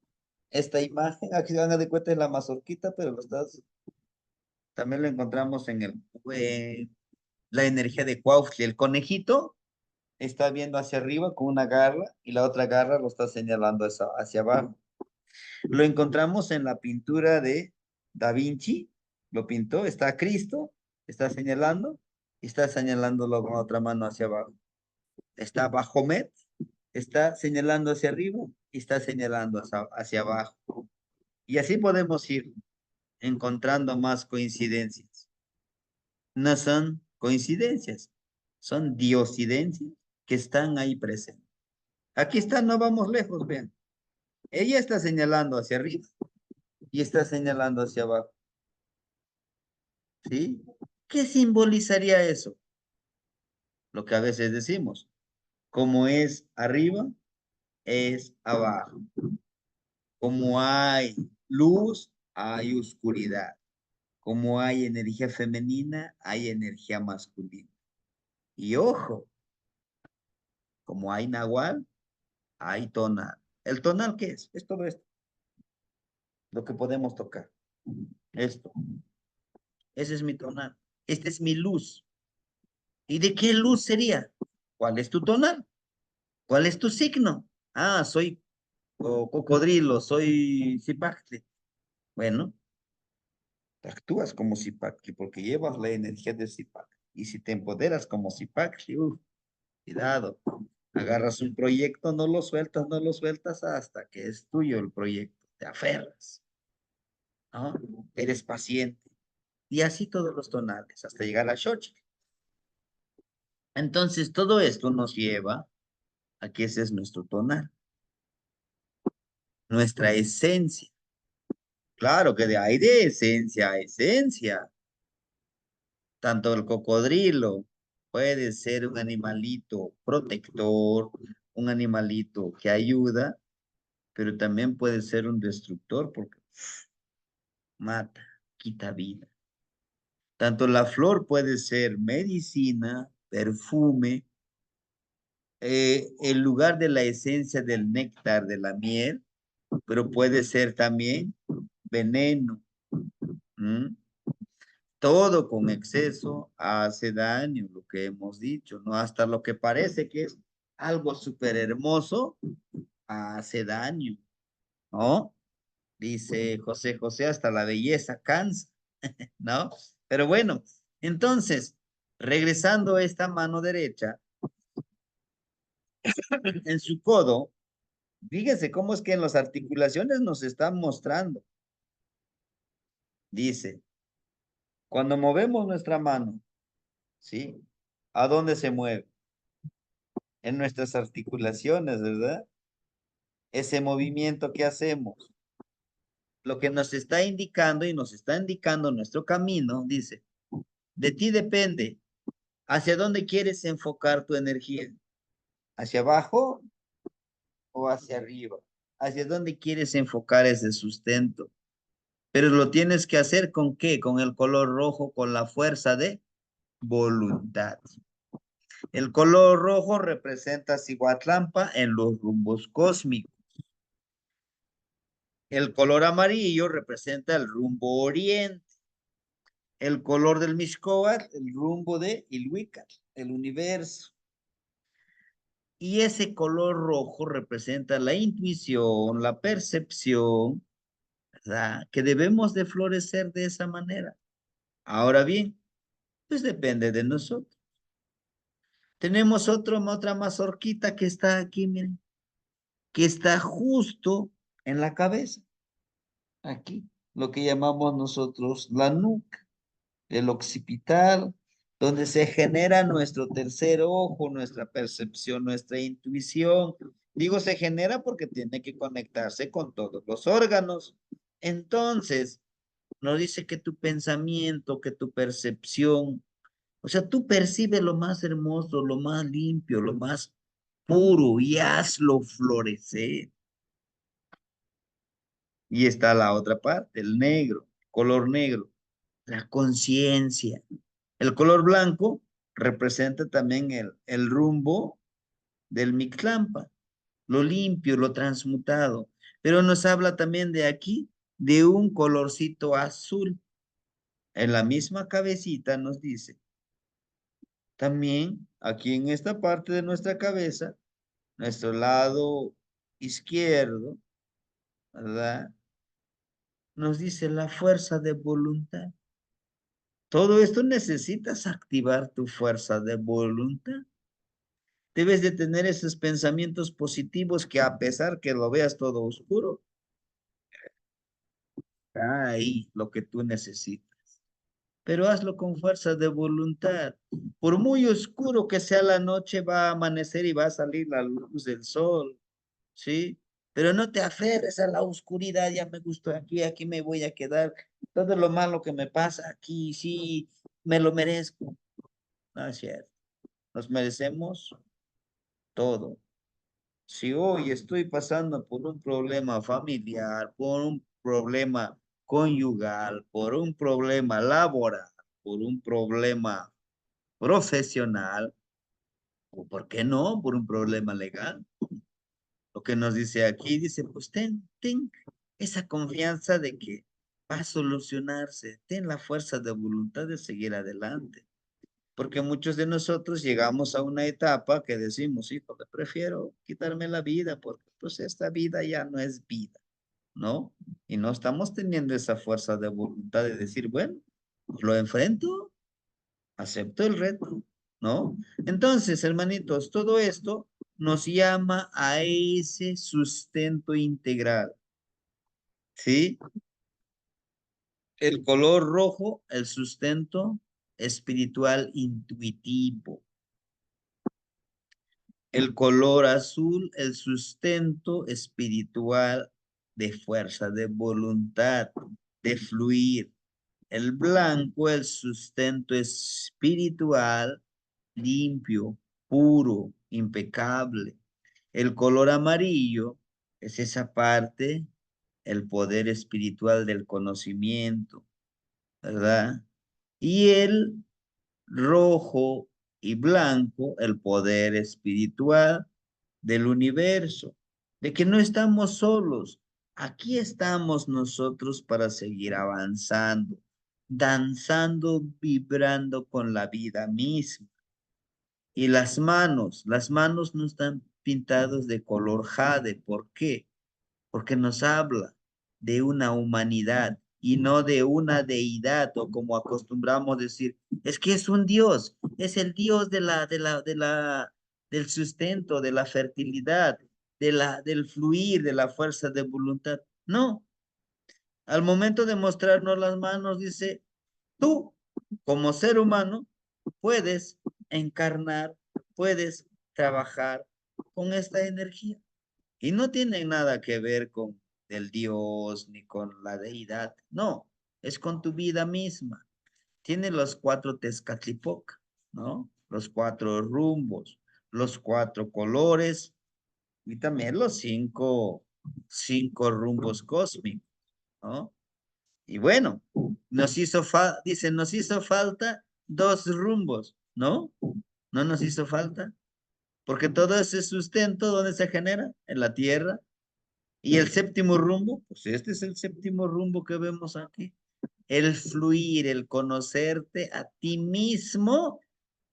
Esta imagen, aquí van a dar cuenta de la mazorquita, pero también lo encontramos en la energía de Cuautli. El conejito está viendo hacia arriba con una garra y la otra garra lo está señalando hacia abajo. Lo encontramos en la pintura de Da Vinci, lo pintó, está Cristo, está señalando y está señalándolo con otra mano hacia abajo. Está Bajomet, está señalando hacia arriba y está señalando hacia abajo. Y así podemos ir encontrando más coincidencias. No son coincidencias, son diosidencias que están ahí presentes. Aquí está, no vamos lejos, vean. Ella está señalando hacia arriba y está señalando hacia abajo. ¿Sí? ¿Qué simbolizaría eso? Lo que a veces decimos, como es arriba, es abajo. Como hay luz, hay oscuridad. Como hay energía femenina, hay energía masculina. Y ojo, como hay nahual, hay tonal. ¿El tonal qué es? Es todo esto, lo que podemos tocar. Esto. Ese es mi tonal. Esta es mi luz. ¿Y de qué luz sería? ¿Cuál es tu tonal? ¿Cuál es tu signo? Ah, soy cocodrilo, soy zipactli. Bueno, actúas como zipactli porque llevas la energía de zipactli. Y si te empoderas como zipactli, cuidado. Agarras un proyecto, no lo sueltas hasta que es tuyo el proyecto. Te aferras. ¿no? Eres paciente. Y así todos los tonales, hasta llegar a Xochitl. Entonces, todo esto nos lleva a que ese es nuestro tonal, nuestra esencia. Claro que de ahí de esencia a esencia. Tanto el cocodrilo puede ser un animalito protector, un animalito que ayuda, pero también puede ser un destructor porque mata, quita vida. Tanto la flor puede ser medicina, perfume, el lugar de la esencia del néctar de la miel, pero puede ser también veneno. ¿Mm? Todo con exceso hace daño, lo que hemos dicho, ¿no? Hasta lo que parece que es algo súper hermoso, hace daño, ¿no? Dice José José, hasta la belleza cansa, ¿no? Pero bueno, entonces, regresando a esta mano derecha, en su codo, fíjense cómo es que en las articulaciones nos están mostrando. Dice, cuando movemos nuestra mano, ¿sí? ¿A dónde se mueve? En nuestras articulaciones, ¿verdad? Ese movimiento que hacemos, lo que nos está indicando y nos está indicando nuestro camino, dice, de ti depende hacia dónde quieres enfocar tu energía, hacia abajo o hacia arriba, hacia dónde quieres enfocar ese sustento, pero lo tienes que hacer con qué, con el color rojo, con la fuerza de voluntad. El color rojo representa Cihuatlampa en los rumbos cósmicos. El color amarillo representa el rumbo oriente. El color del Mixcoatl, el rumbo de Ilhuicat, el universo. Y ese color rojo representa la intuición, la percepción, ¿verdad? Que debemos de florecer de esa manera. Ahora bien, pues depende de nosotros. Tenemos otra mazorquita que está aquí, miren, que está justo en la cabeza, aquí, lo que llamamos nosotros la nuca, el occipital, donde se genera nuestro tercer ojo, nuestra percepción, nuestra intuición. Digo se genera porque tiene que conectarse con todos los órganos. Entonces, nos dice que tu pensamiento, que tu percepción, o sea, tú percibes lo más hermoso, lo más limpio, lo más puro y hazlo florecer. Y está la otra parte, el negro, color negro, la conciencia. El color blanco representa también el rumbo del Mictlampa, lo limpio, lo transmutado. Pero nos habla también de aquí, de un colorcito azul. En la misma cabecita nos dice, también aquí en esta parte de nuestra cabeza, nuestro lado izquierdo, ¿verdad? Nos dice la fuerza de voluntad. Todo esto necesitas activar tu fuerza de voluntad. Debes de tener esos pensamientos positivos que a pesar que lo veas todo oscuro, está ahí lo que tú necesitas. Pero hazlo con fuerza de voluntad. Por muy oscuro que sea la noche, va a amanecer y va a salir la luz del sol, ¿sí? Pero no te aferres a la oscuridad, ya me gustó aquí, aquí me voy a quedar. Todo lo malo que me pasa aquí, sí, me lo merezco. No es cierto. Nos merecemos todo. Si hoy estoy pasando por un problema familiar, por un problema conyugal, por un problema laboral, por un problema profesional, o por qué no, por un problema legal, lo que nos dice aquí, dice, pues ten esa confianza de que va a solucionarse, ten la fuerza de voluntad de seguir adelante. Porque muchos de nosotros llegamos a una etapa que decimos, hijo, prefiero quitarme la vida porque pues esta vida ya no es vida, ¿no? Y no estamos teniendo esa fuerza de voluntad de decir, bueno, pues lo enfrento, acepto el reto, ¿no? Entonces, hermanitos, todo esto nos llama a ese sustento integral, ¿sí? El color rojo, el sustento espiritual intuitivo. El color azul, el sustento espiritual de fuerza, de voluntad, de fluir. El blanco, el sustento espiritual limpio, puro, impecable. El color amarillo es esa parte, el poder espiritual del conocimiento, ¿verdad? Y el rojo y blanco, el poder espiritual del universo, de que no estamos solos. Aquí estamos nosotros para seguir avanzando, danzando, vibrando con la vida misma. Y las manos no están pintados de color jade. ¿Por qué? Porque nos habla de una humanidad y no de una deidad, o como acostumbramos decir, es que es un Dios, es el Dios del sustento, de la fertilidad, del fluir, de la fuerza de voluntad. No, al momento de mostrarnos las manos, dice, tú, como ser humano, puedes encarnar, puedes trabajar con esta energía. Y no tiene nada que ver con el Dios ni con la deidad. No, es con tu vida misma. Tiene los 4 Tezcatlipoca, ¿no? Los 4 rumbos, los 4 colores y también los cinco rumbos cósmicos, ¿no? Y bueno, nos hizo falta 2 rumbos, ¿no? No nos hizo falta, porque todo ese sustento, ¿dónde se genera? En la tierra. Y el séptimo rumbo, pues este es el séptimo rumbo que vemos aquí. El fluir, el conocerte a ti mismo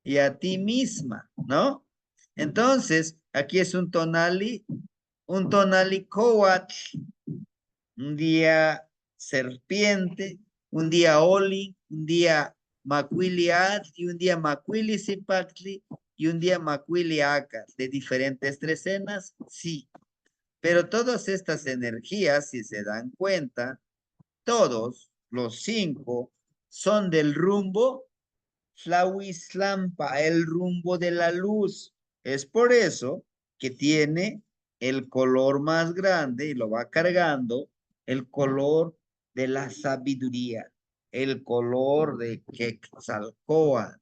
y a ti misma, ¿no? Entonces, aquí es un tonali coatl, un día serpiente, un día oli, un día macuili y un día macuili zipactli y un día macuili acat, de diferentes trecenas, sí. Pero todas estas energías, si se dan cuenta, todos los 5 son del rumbo Tlahuizlampa, el rumbo de la luz. Es por eso que tiene el color más grande y lo va cargando, el color de la sabiduría, el color de Quetzalcóatl.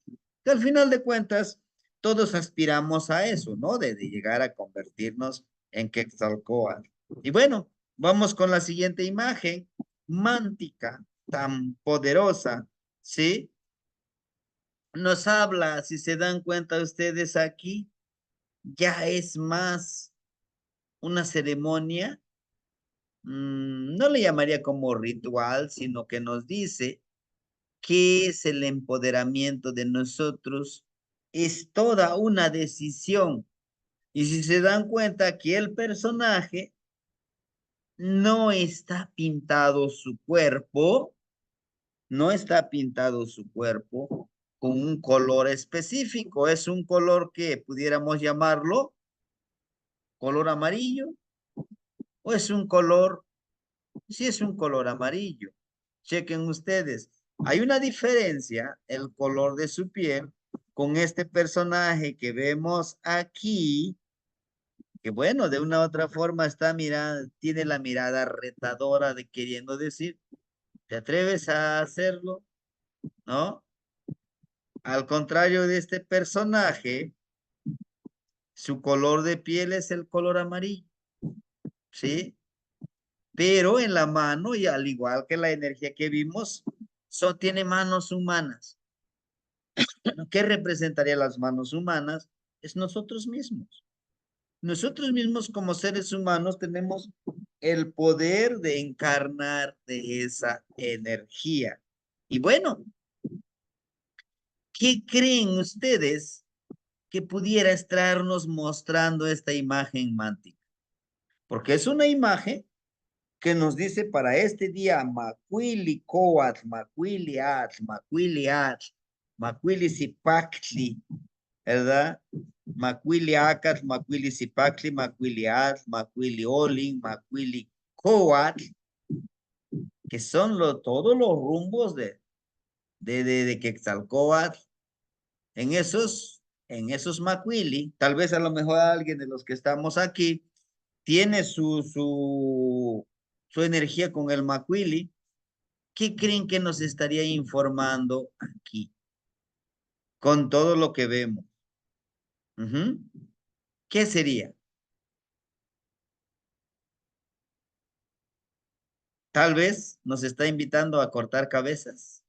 Que al final de cuentas, todos aspiramos a eso, ¿no? De llegar a convertirnos en Quetzalcóatl. Y bueno, vamos con la siguiente imagen, mántica, tan poderosa, ¿sí? Nos habla, si se dan cuenta ustedes aquí, ya es más una ceremonia, no le llamaría como ritual, sino que nos dice que es el empoderamiento de nosotros, es toda una decisión. Y si se dan cuenta aquí el personaje no está pintado su cuerpo, no está pintado su cuerpo con un color específico, es un color que pudiéramos llamarlo color amarillo, o es un color, sí es un color amarillo. Chequen ustedes, hay una diferencia, el color de su piel, con este personaje que vemos aquí, que bueno, de una u otra forma está mirando, tiene la mirada retadora de queriendo decir, ¿te atreves a hacerlo? ¿No? Al contrario de este personaje, su color de piel es el color amarillo, ¿sí? Pero en la mano, y al igual que la energía que vimos, tiene manos humanas. ¿Qué representaría las manos humanas? Es nosotros mismos. Nosotros mismos como seres humanos tenemos el poder de encarnar de esa energía. Y bueno, ¿qué creen ustedes que pudiera estarnos mostrando esta imagen mántica? Porque es una imagen que nos dice para este día, Macuili Coatl, Macuili Atl, Macuili Atl, Macuili Zipactli, ¿verdad? Macuili Acatl, Macuili Zipactli, Macuili Atl, Macuili Olin, Macuili Coatl. que son todos los rumbos de Quetzalcóatl, en esos macuili. Tal vez a lo mejor alguien de los que estamos aquí tiene su energía con el macuili. ¿Qué creen que nos estaría informando aquí con todo lo que vemos? Ujú. ¿Qué sería? Tal vez nos está invitando a cortar cabezas.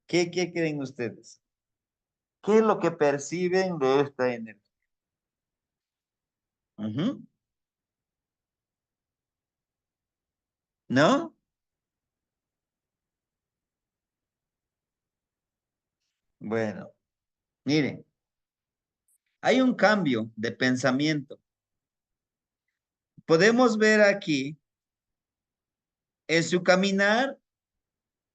¿Qué creen ustedes? ¿Qué es lo que perciben de esta energía? Ujú. ¿No? Bueno, miren, hay un cambio de pensamiento. Podemos ver aquí, en su caminar,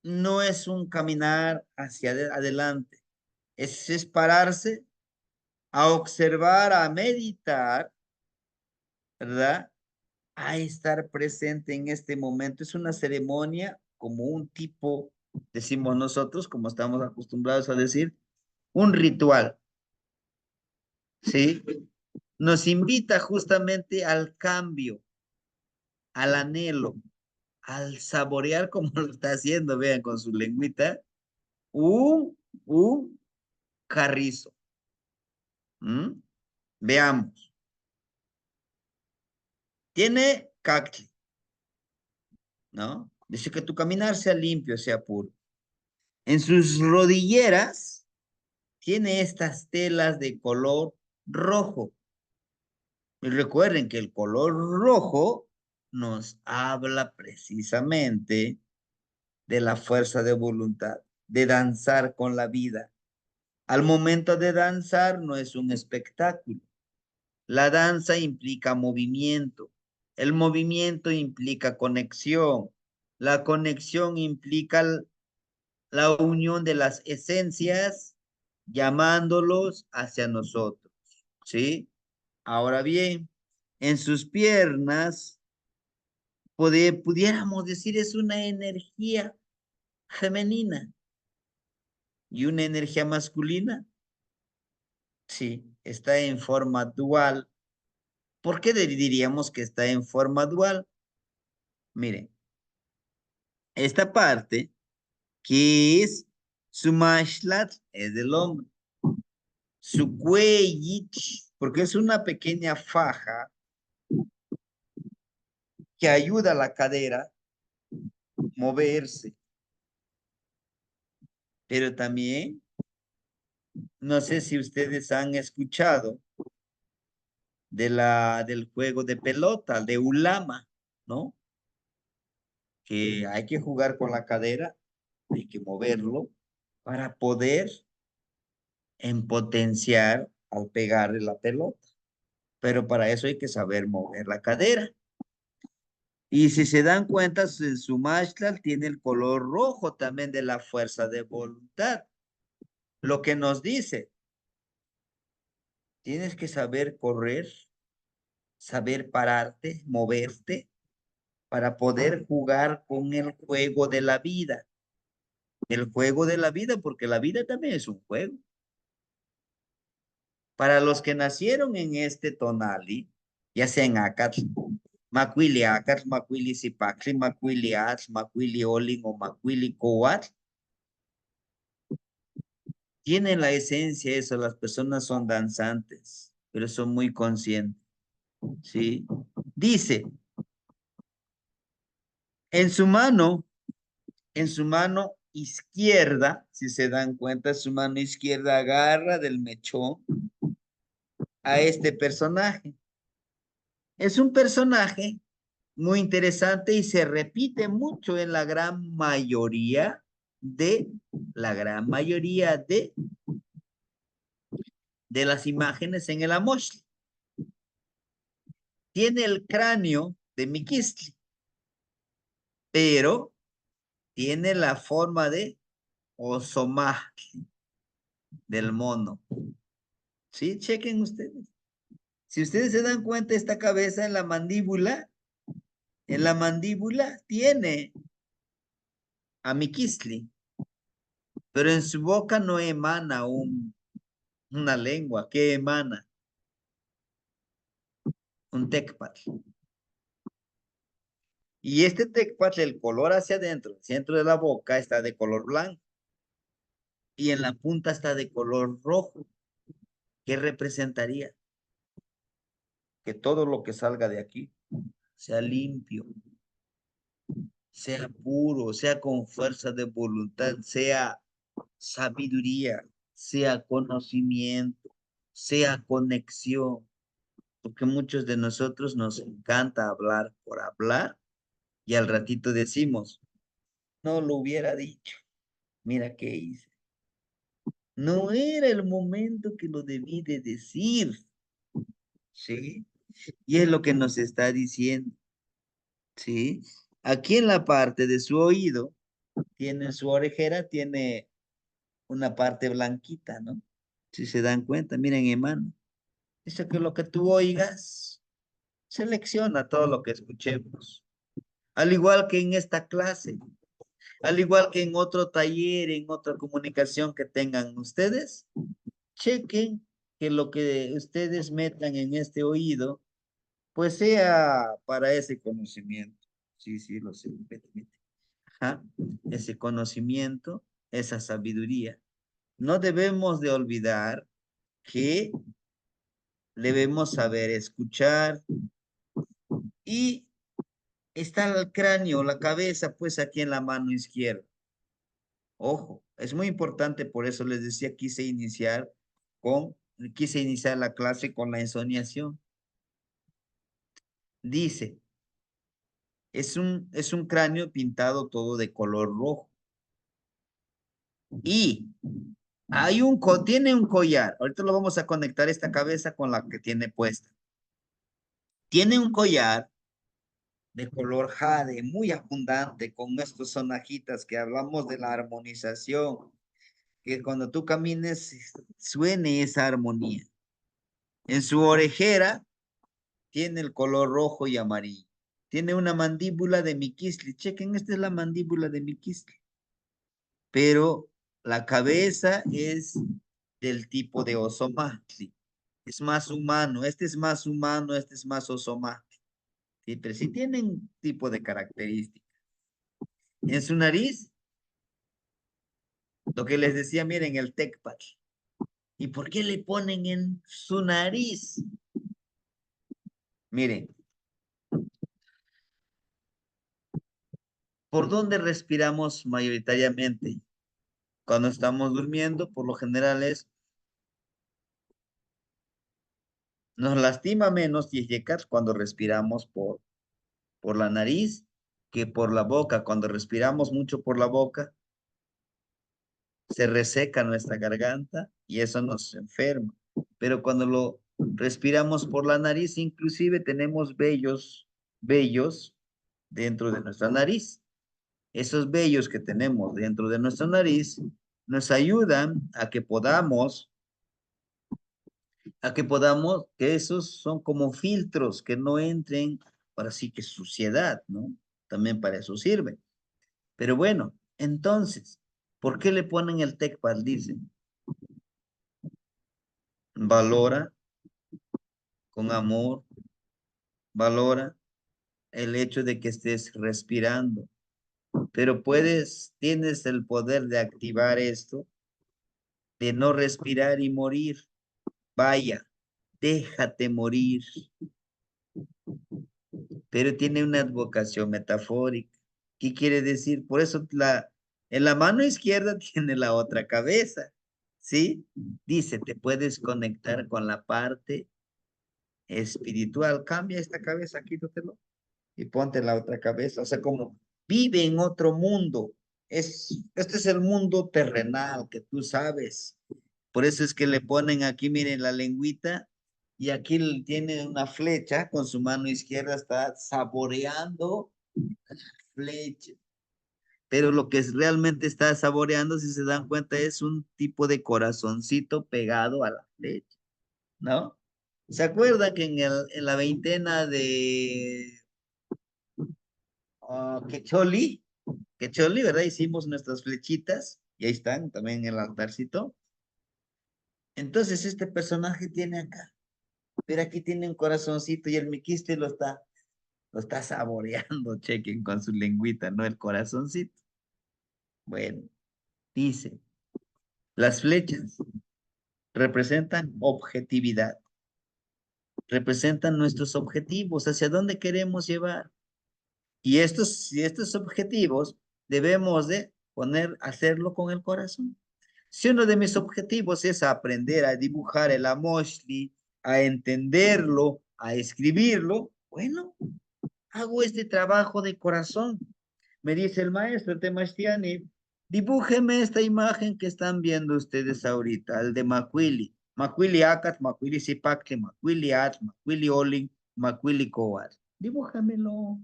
no es un caminar hacia adelante, es pararse a observar, a meditar, ¿verdad? A estar presente en este momento. Es una ceremonia como un tipo, decimos nosotros, como estamos acostumbrados a decir, un ritual, ¿sí? Nos invita justamente al cambio, al anhelo, al saborear como lo está haciendo, vean, con su lengüita, un carrizo. ¿Mm? Veamos. Tiene cacti, ¿no? Dice que tu caminar sea limpio, sea puro. En sus rodilleras tiene estas telas de color rojo. Y recuerden que el color rojo nos habla precisamente de la fuerza de voluntad, de danzar con la vida. Al momento de danzar no es un espectáculo. La danza implica movimiento. El movimiento implica conexión. La conexión implica la unión de las esencias, llamándolos hacia nosotros. ¿Sí? Ahora bien, en sus piernas, pudiéramos decir, es una energía femenina y una energía masculina. Sí, está en forma dual. ¿Por qué diríamos que está en forma dual? Miren, esta parte que es su mashlat es del hombre, su cuello, porque es una pequeña faja que ayuda a la cadera a moverse, pero también, no sé si ustedes han escuchado del juego de pelota, de ulama, ¿no? Que hay que jugar con la cadera, hay que moverlo para poder en potenciar al pegarle la pelota. Pero para eso hay que saber mover la cadera. Y si se dan cuenta, su mashtal tiene el color rojo también de la fuerza de voluntad. Lo que nos dice, tienes que saber correr, saber pararte, moverte, para poder jugar con el juego de la vida. El juego de la vida, porque la vida también es un juego. Para los que nacieron en este tonali, ya sea en Acatl, Macuili Acatl, Macuili Zipacli, Macuili Atl, Macuili Olin o Macuili Coatl, tienen la esencia eso, las personas son danzantes, pero son muy conscientes, ¿sí? Dice, en su mano, en su mano izquierda, si se dan cuenta, su mano izquierda agarra del mechón a este personaje. Es un personaje muy interesante y se repite mucho en la gran mayoría de las imágenes en el Amoshli. Tiene el cráneo de Miquistli, pero tiene la forma de Ozomachtli, del mono. ¿Sí? Chequen ustedes. Si ustedes se dan cuenta, esta cabeza en la mandíbula tiene a Miquisli, pero en su boca no emana una lengua. ¿Qué emana? Un tecpatl. Y este tecpatl, el color hacia adentro, el centro de la boca está de color blanco y en la punta está de color rojo. ¿Qué representaría? Que todo lo que salga de aquí sea limpio, sea puro, sea con fuerza de voluntad, sea sabiduría, sea conocimiento, sea conexión, porque muchos de nosotros nos encanta hablar por hablar y al ratito decimos, no lo hubiera dicho, mira qué hice. No era el momento que lo debí de decir, ¿sí? Y es lo que nos está diciendo, ¿sí? Aquí en la parte de su oído, tiene su orejera, tiene una parte blanquita, ¿no? Si se dan cuenta, miren, hermano. Dice que lo que tú oigas, selecciona todo lo que escuchemos. Al igual que en esta clase, al igual que en otro taller, en otra comunicación que tengan ustedes, chequen que lo que ustedes metan en este oído, pues sea para ese conocimiento. Sí, sí, lo sé. Vete, vete. Ajá. Ese conocimiento, esa sabiduría. No debemos de olvidar que debemos saber escuchar y está el cráneo, la cabeza, pues aquí en la mano izquierda. Ojo, es muy importante, por eso les decía, quise iniciar la clase con la ensoñación. Dice, es un cráneo pintado todo de color rojo. Y tiene un collar. Ahorita lo vamos a conectar esta cabeza con la que tiene puesta. Tiene un collar de color jade, muy abundante, con estos sonajitas que hablamos de la armonización, que cuando tú camines suene esa armonía. En su orejera tiene el color rojo y amarillo. Tiene una mandíbula de Miquisli. Chequen, esta es la mandíbula de Miquisli. Pero la cabeza es del tipo de Ozomatli. Es más humano. Este es más humano, este es más Ozomatli. Sí, pero sí tienen tipo de características. En su nariz, lo que les decía, miren, el tecpatl. ¿Y por qué le ponen en su nariz? Miren, ¿por dónde respiramos mayoritariamente? Cuando estamos durmiendo, por lo general nos lastima menos yeyecas cuando respiramos por la nariz que por la boca. Cuando respiramos mucho por la boca, se reseca nuestra garganta y eso nos enferma. Pero cuando lo respiramos por la nariz, inclusive tenemos vellos dentro de nuestra nariz. Esos vellos que tenemos dentro de nuestra nariz nos ayudan que esos son como filtros que no entren, para sí que suciedad, ¿no? También para eso sirve. Pero bueno, entonces, ¿por qué le ponen el TECPAL? Dicen, valora con amor, valora el hecho de que estés respirando, pero tienes el poder de activar esto, de no respirar y morir. Vaya, déjate morir, pero tiene una advocación metafórica. ¿Qué quiere decir? Por eso en la mano izquierda tiene la otra cabeza, ¿sí? Dice, te puedes conectar con la parte espiritual. Cambia esta cabeza, quítatelo y ponte la otra cabeza. O sea, como vive en otro mundo. Este es el mundo terrenal que tú sabes. Por eso es que le ponen aquí, miren, la lengüita y aquí tiene una flecha con su mano izquierda, está saboreando la flecha. Pero lo que realmente está saboreando, si se dan cuenta, es un tipo de corazoncito pegado a la flecha, ¿no? ¿Se acuerdan que en la veintena de Quecholi Qué choli, ¿verdad? Hicimos nuestras flechitas y ahí están también en el altarcito. Entonces este personaje tiene acá, pero aquí tiene un corazoncito y el miquiste lo está saboreando, chequen con su lengüita, ¿no? El corazoncito. Bueno, dice, las flechas representan objetividad, representan nuestros objetivos, hacia dónde queremos llevar. Y estos objetivos debemos de hacerlo con el corazón. Si uno de mis objetivos es aprender a dibujar el amoshli, a entenderlo, a escribirlo, bueno, hago este trabajo de corazón. Me dice el maestro Temastiani, dibújeme esta imagen que están viendo ustedes ahorita, el de Macuili. Macuili Acat, Macuili Sipacte, Macuili At, Macuili Olin, Macuili Coat. Dibújamelo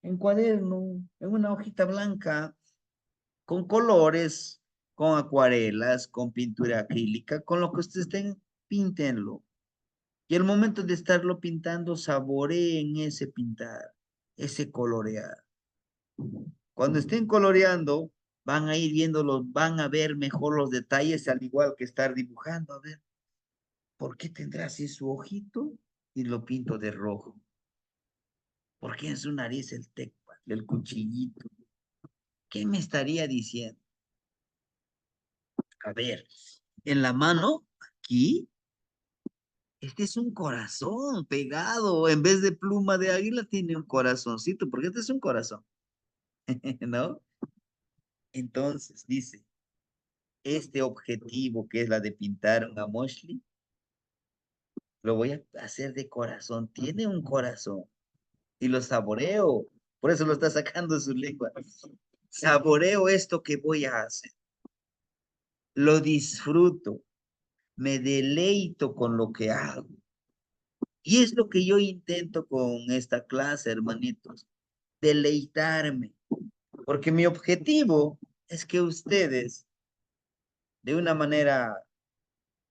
en cuaderno, en una hojita blanca, con colores, con acuarelas, con pintura acrílica, con lo que ustedes estén, píntenlo. Y el momento de estarlo pintando, saboreen ese pintar, ese colorear. Cuando estén coloreando, van a ir viéndolos, van a ver mejor los detalles, al igual que estar dibujando. A ver, ¿por qué tendrá así su ojito y lo pinto de rojo? ¿Por qué en su nariz el tecpa, el cuchillito? ¿Qué me estaría diciendo? A ver, en la mano, aquí, este es un corazón pegado. En vez de pluma de águila, tiene un corazoncito, porque este es un corazón, ¿no? Entonces, dice, este objetivo que es la de pintar un amoshli, lo voy a hacer de corazón. Tiene un corazón y lo saboreo. Por eso lo está sacando de su lengua. Saboreo esto que voy a hacer. Lo disfruto. Me deleito con lo que hago. Y es lo que yo intento con esta clase, hermanitos. Deleitarme. Porque mi objetivo es que ustedes, de una manera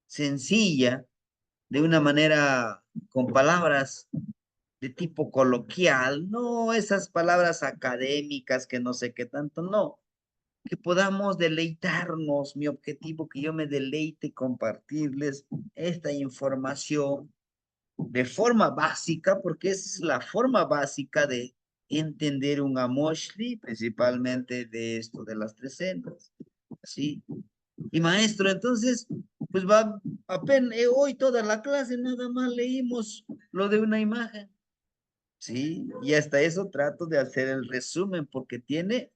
sencilla, de una manera con palabras de tipo coloquial, no esas palabras académicas que no sé qué tanto, no, que podamos deleitarnos, mi objetivo que yo me deleite compartirles esta información de forma básica, porque esa es la forma básica de entender un amoshli, principalmente de esto de las tres sendas, ¿sí? Y maestro, entonces, pues va, apenas hoy toda la clase nada más leímos lo de una imagen. Sí, y hasta eso trato de hacer el resumen porque tiene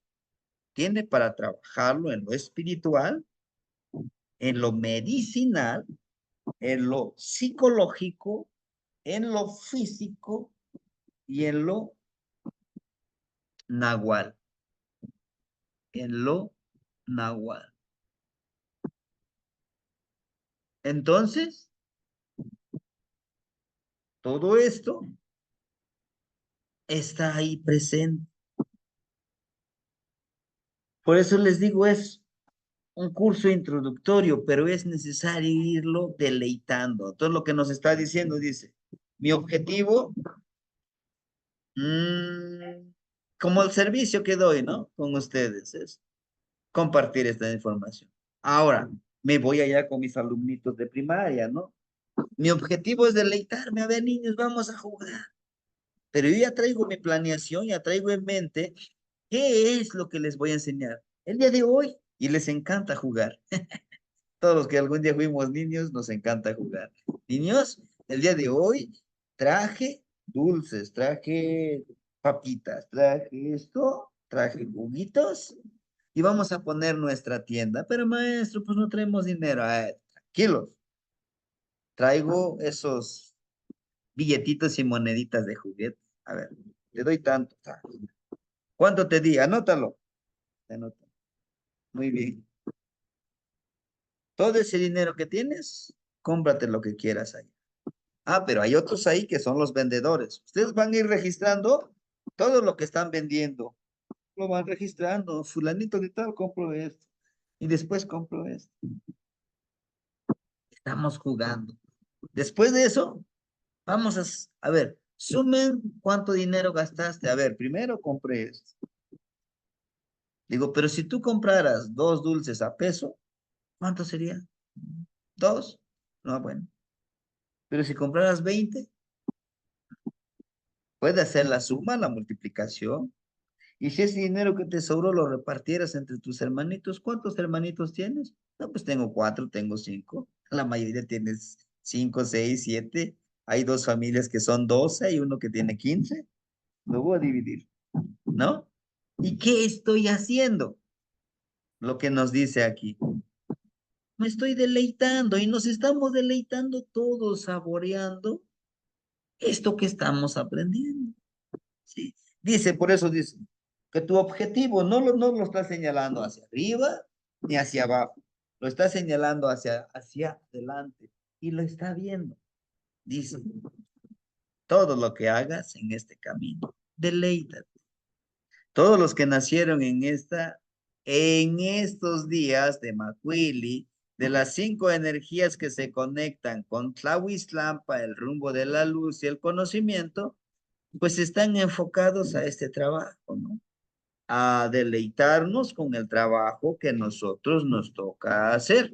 para trabajarlo en lo espiritual, en lo medicinal, en lo psicológico, en lo físico y en lo nahual. En lo nahual. Entonces, todo esto está ahí presente. Por eso les digo, es un curso introductorio, pero es necesario irlo deleitando. Todo lo que nos está diciendo dice, mi objetivo, como el servicio que doy, ¿no? Con ustedes, es compartir esta información. Ahora, me voy allá con mis alumnitos de primaria, ¿no? Mi objetivo es deleitarme. A ver, niños, vamos a jugar. Pero yo ya traigo mi planeación, ya traigo en mente qué es lo que les voy a enseñar el día de hoy. Y les encanta jugar. Todos los que algún día fuimos niños, nos encanta jugar. Niños, el día de hoy traje dulces, traje papitas, traje esto, traje juguitos y vamos a poner nuestra tienda. Pero maestro, pues no traemos dinero. Ay, tranquilos. Traigo esos billetitos y moneditas de juguete. A ver, te doy tanto. ¿Cuánto te di? Anótalo. Anótalo. Muy bien. Todo ese dinero que tienes, cómprate lo que quieras ahí. Ah, pero hay otros ahí que son los vendedores. Ustedes van a ir registrando todo lo que están vendiendo. Lo van registrando. Fulanito de tal, compro esto. Y después compro esto. Estamos jugando. Después de eso, vamos a ver, sumen cuánto dinero gastaste. A ver, primero compré esto. Digo, pero si tú compraras 2 dulces a peso, ¿cuánto sería? 2. No, bueno. Pero si compraras 20, puede hacer la suma, la multiplicación. Y si ese dinero que te sobró lo repartieras entre tus hermanitos, ¿cuántos hermanitos tienes? No, pues tengo 4, tengo 5. La mayoría tienes 5, 6, 7. Hay 2 familias que son 12 y uno que tiene 15. Lo voy a dividir, ¿no? ¿Y qué estoy haciendo? Lo que nos dice aquí. Me estoy deleitando y nos estamos deleitando todos, saboreando esto que estamos aprendiendo. ¿Sí? Dice, por eso dice, que tu objetivo no lo está señalando hacia arriba ni hacia abajo, lo está señalando hacia adelante y lo está viendo. Dice, todo lo que hagas en este camino, deleítate. Todos los que nacieron en estos días de Macuili, de las 5 energías que se conectan con Tlahuiztlampa, el rumbo de la luz y el conocimiento, pues están enfocados a este trabajo, ¿no? A deleitarnos con el trabajo que nosotros nos toca hacer.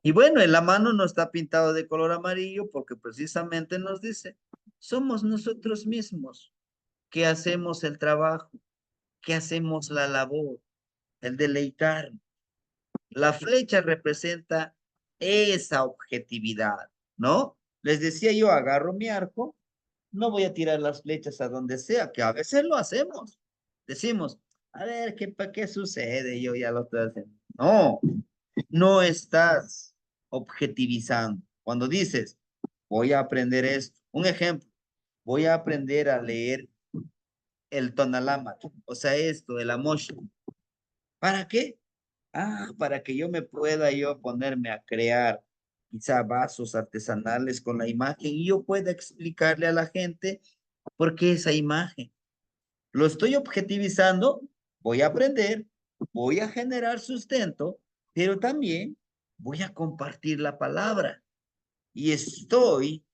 Y bueno, en la mano no está pintado de color amarillo porque precisamente nos dice, somos nosotros mismos que hacemos el trabajo, que hacemos la labor, el deleitar. La flecha representa esa objetividad, ¿no? Les decía yo, agarro mi arco, no voy a tirar las flechas a donde sea, que a veces lo hacemos. Decimos, a ver, ¿para qué sucede? Yo ya lo estoy haciendo. No, no estás objetivizando. Cuando dices, voy a aprender esto, un ejemplo, voy a aprender a leer el Tonalámatl, o sea, esto, el Amosh. ¿Para qué? Ah, para que yo me pueda ponerme a crear quizá vasos artesanales con la imagen y yo pueda explicarle a la gente por qué esa imagen. Lo estoy objetivizando, voy a aprender, voy a generar sustento, pero también voy a compartir la palabra y estoy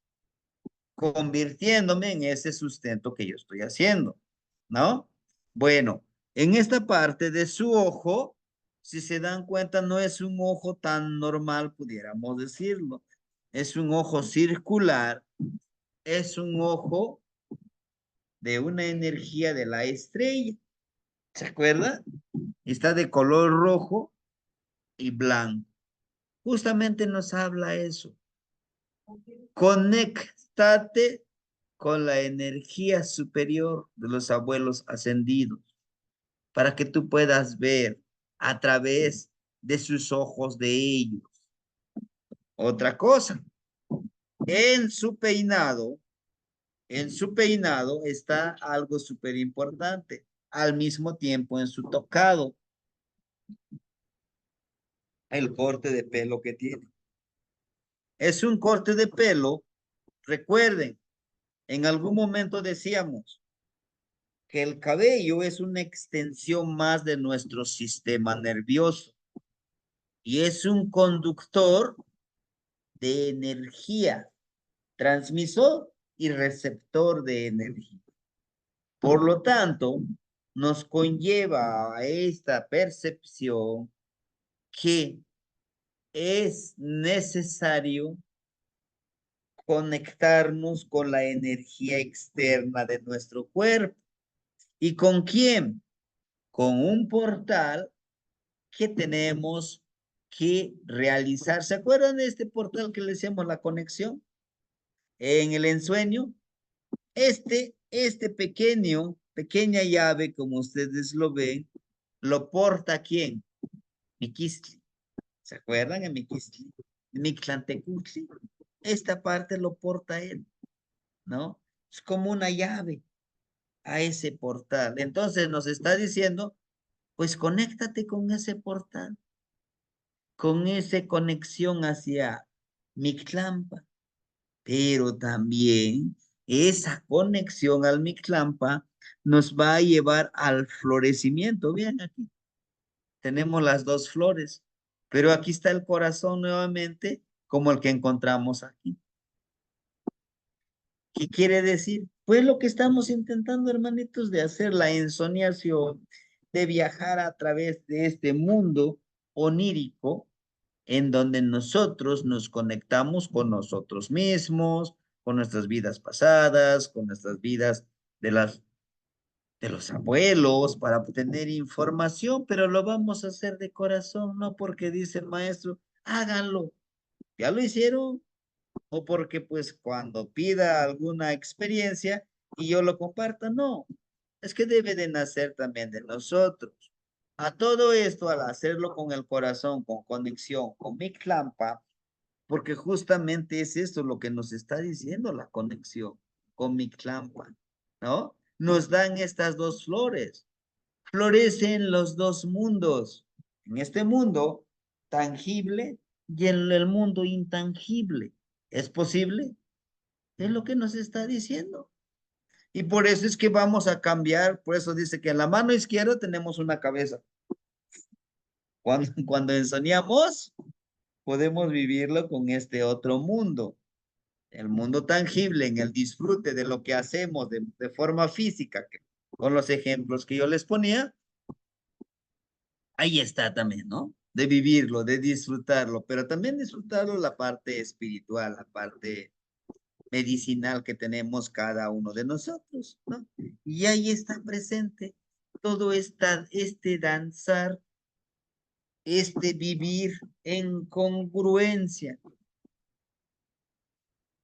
convirtiéndome en ese sustento que yo estoy haciendo, ¿no? Bueno, en esta parte de su ojo, si se dan cuenta, no es un ojo tan normal, pudiéramos decirlo. Es un ojo circular, es un ojo de una energía de la estrella. ¿Se acuerda? Está de color rojo y blanco. Justamente nos habla eso. Conéctate con la energía superior de los abuelos ascendidos para que tú puedas ver a través de sus ojos de ellos. Otra cosa, en su peinado, está algo súper importante, al mismo tiempo en su tocado, el corte de pelo que tiene. Es un corte de pelo, recuerden, en algún momento decíamos que el cabello es una extensión más de nuestro sistema nervioso y es un conductor de energía, transmisor y receptor de energía. Por lo tanto, nos conlleva a esta percepción que es necesario conectarnos con la energía externa de nuestro cuerpo. ¿Y con quién? Con un portal que tenemos que realizar. ¿Se acuerdan de este portal que le decíamos la conexión? En el ensueño, este pequeña llave, como ustedes lo ven, lo porta ¿quién? Miquistli. ¿Se acuerdan en Miquistli? Mictlantecutli. Esta parte lo porta él, ¿no? Es como una llave a ese portal. Entonces nos está diciendo, pues conéctate con ese portal, con esa conexión hacia Mictlampa, pero también esa conexión al Mictlampa nos va a llevar al florecimiento. Bien, aquí tenemos las 2 flores, pero aquí está el corazón nuevamente como el que encontramos aquí. ¿Qué quiere decir? Pues lo que estamos intentando, hermanitos, de hacer la ensoñación, de viajar a través de este mundo onírico en donde nosotros nos conectamos con nosotros mismos, con nuestras vidas pasadas, con nuestras vidas de de los abuelos para obtener información, pero lo vamos a hacer de corazón, no porque dice el maestro, háganlo. ¿Ya lo hicieron? O porque pues cuando pida alguna experiencia y yo lo comparta, no. Es que debe de nacer también de nosotros. A todo esto, al hacerlo con el corazón, con conexión, con Mictlampa, porque justamente es esto lo que nos está diciendo la conexión con Mictlampa, ¿no? Nos dan estas dos flores. Florecen los dos mundos. En este mundo tangible y en el mundo intangible. ¿Es posible? Es lo que nos está diciendo. Y por eso es que vamos a cambiar, por eso dice que en la mano izquierda tenemos una cabeza. Cuando ensoñamos, podemos vivirlo con este otro mundo. El mundo tangible, en el disfrute de lo que hacemos de forma física, con los ejemplos que yo les ponía, ahí está también, ¿no? De vivirlo, de disfrutarlo, pero también disfrutarlo la parte espiritual, la parte medicinal que tenemos cada uno de nosotros, ¿no? Y ahí está presente todo este danzar, este vivir en congruencia,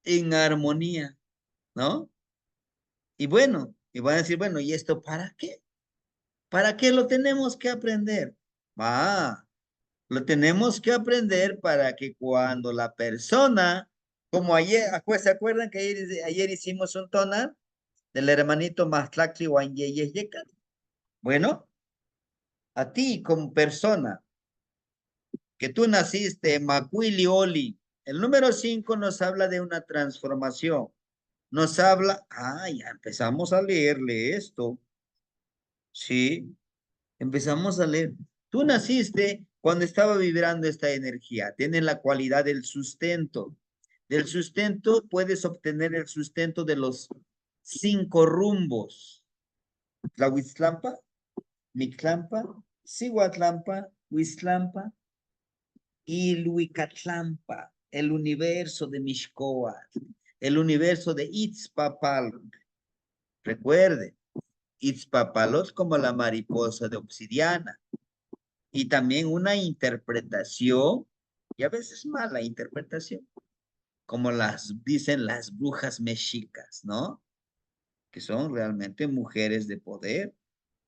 en armonía, ¿no? Y bueno, y van a decir, bueno, ¿y esto para qué? ¿Para qué lo tenemos que aprender? Lo tenemos que aprender para que cuando la persona, como ayer, ¿se acuerdan que ayer hicimos un tonal del hermanito Mastlactli Wanyeyeyeca? Bueno, a ti como persona, que tú naciste en Macuili Oli, el número 5 nos habla de una transformación. Nos habla, ya empezamos a leerle esto. Sí, empezamos a leer. Tú naciste cuando estaba vibrando esta energía. Tiene la cualidad del sustento. Del sustento puedes obtener el sustento de los 5 rumbos. Tlahuitztlampa, Mictlampa, Cihuatlampa, Huiztlampa y Luicatlampa, el universo de Mixcoatl, el universo de Itzpapalc. Recuerde, Itzpapalot como la mariposa de obsidiana. Y también una interpretación, y a veces mala interpretación, como las dicen las brujas mexicas, ¿no? Que son realmente mujeres de poder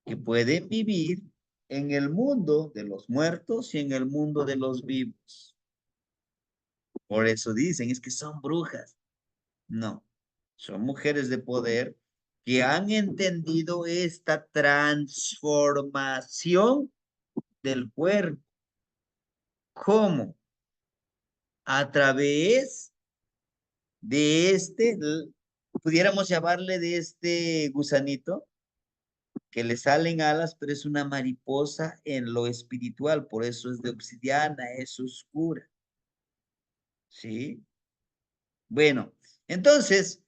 que pueden vivir en el mundo de los muertos y en el mundo de los vivos. Por eso dicen, es que son brujas. No, son mujeres de poder que han entendido esta transformación del cuerpo. ¿Cómo? A través de pudiéramos llamarle de este gusanito, que le salen alas, pero es una mariposa en lo espiritual, por eso es de obsidiana, es oscura. ¿Sí? Bueno, entonces,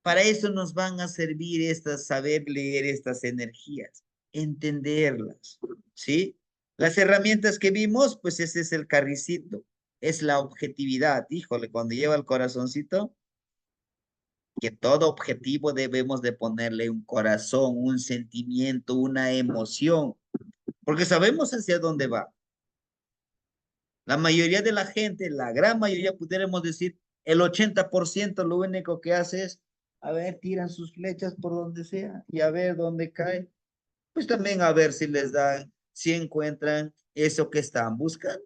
para eso nos van a servir saber leer estas energías, entenderlas, ¿sí? Las herramientas que vimos, pues ese es el carricito, es la objetividad. Híjole, cuando lleva el corazoncito, que todo objetivo debemos de ponerle un corazón, un sentimiento, una emoción, porque sabemos hacia dónde va. La mayoría de la gente, la gran mayoría, pudiéramos decir, el 80% lo único que hace es, a ver, tiran sus flechas por donde sea y a ver dónde cae. Pues también a ver si les dan, si encuentran eso que están buscando.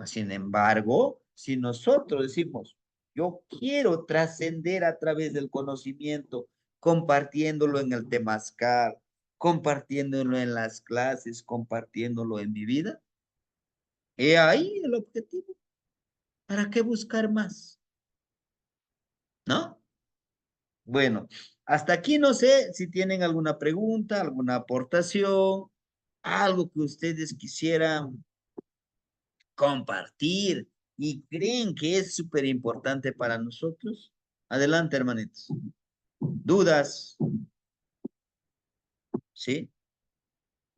Sin embargo, si nosotros decimos, yo quiero trascender a través del conocimiento, compartiéndolo en el temazcal, compartiéndolo en las clases, compartiéndolo en mi vida, he ahí el objetivo. ¿Para qué buscar más? ¿No? Bueno, hasta aquí no sé si tienen alguna pregunta, alguna aportación, algo que ustedes quisieran compartir y creen que es súper importante para nosotros. Adelante, hermanitos. ¿Dudas? ¿Sí?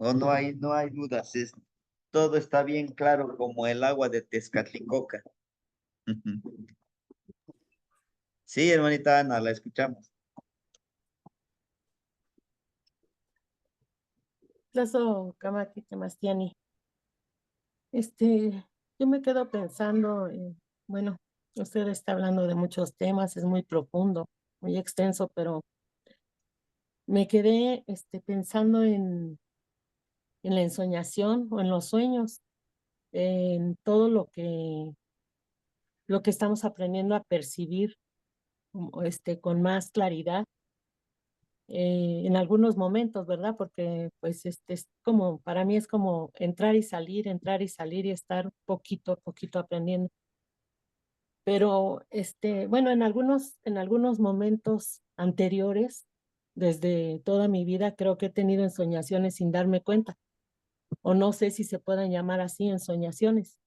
O no hay dudas, todo está bien claro como el agua de Tezcatlipoca. Sí, hermanita Ana, la escuchamos. Plazo Kamaki Temastiani. Yo me quedo pensando, bueno, usted está hablando de muchos temas, es muy profundo, muy extenso, pero me quedé pensando en la ensoñación o en los sueños, en todo lo que estamos aprendiendo a percibir con más claridad en algunos momentos, ¿verdad? Porque pues es como, para mí es como entrar y salir y estar poquito a poquito aprendiendo. Pero bueno, en algunos momentos anteriores, desde toda mi vida, creo que he tenido ensoñaciones sin darme cuenta, o no sé si se puedan llamar así ensoñaciones.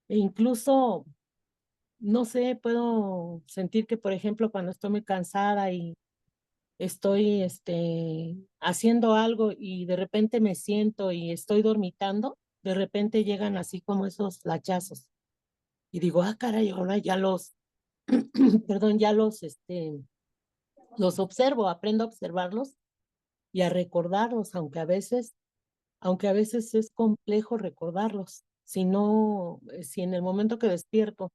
E incluso, no sé, puedo sentir que, por ejemplo, cuando estoy muy cansada y estoy haciendo algo y de repente me siento y estoy dormitando, de repente llegan así como esos flachazos. Y digo, ah, caray, ahora ya perdón, ya los observo, aprendo a observarlos y a recordarlos, aunque a veces es complejo recordarlos. Si no, si en el momento que despierto,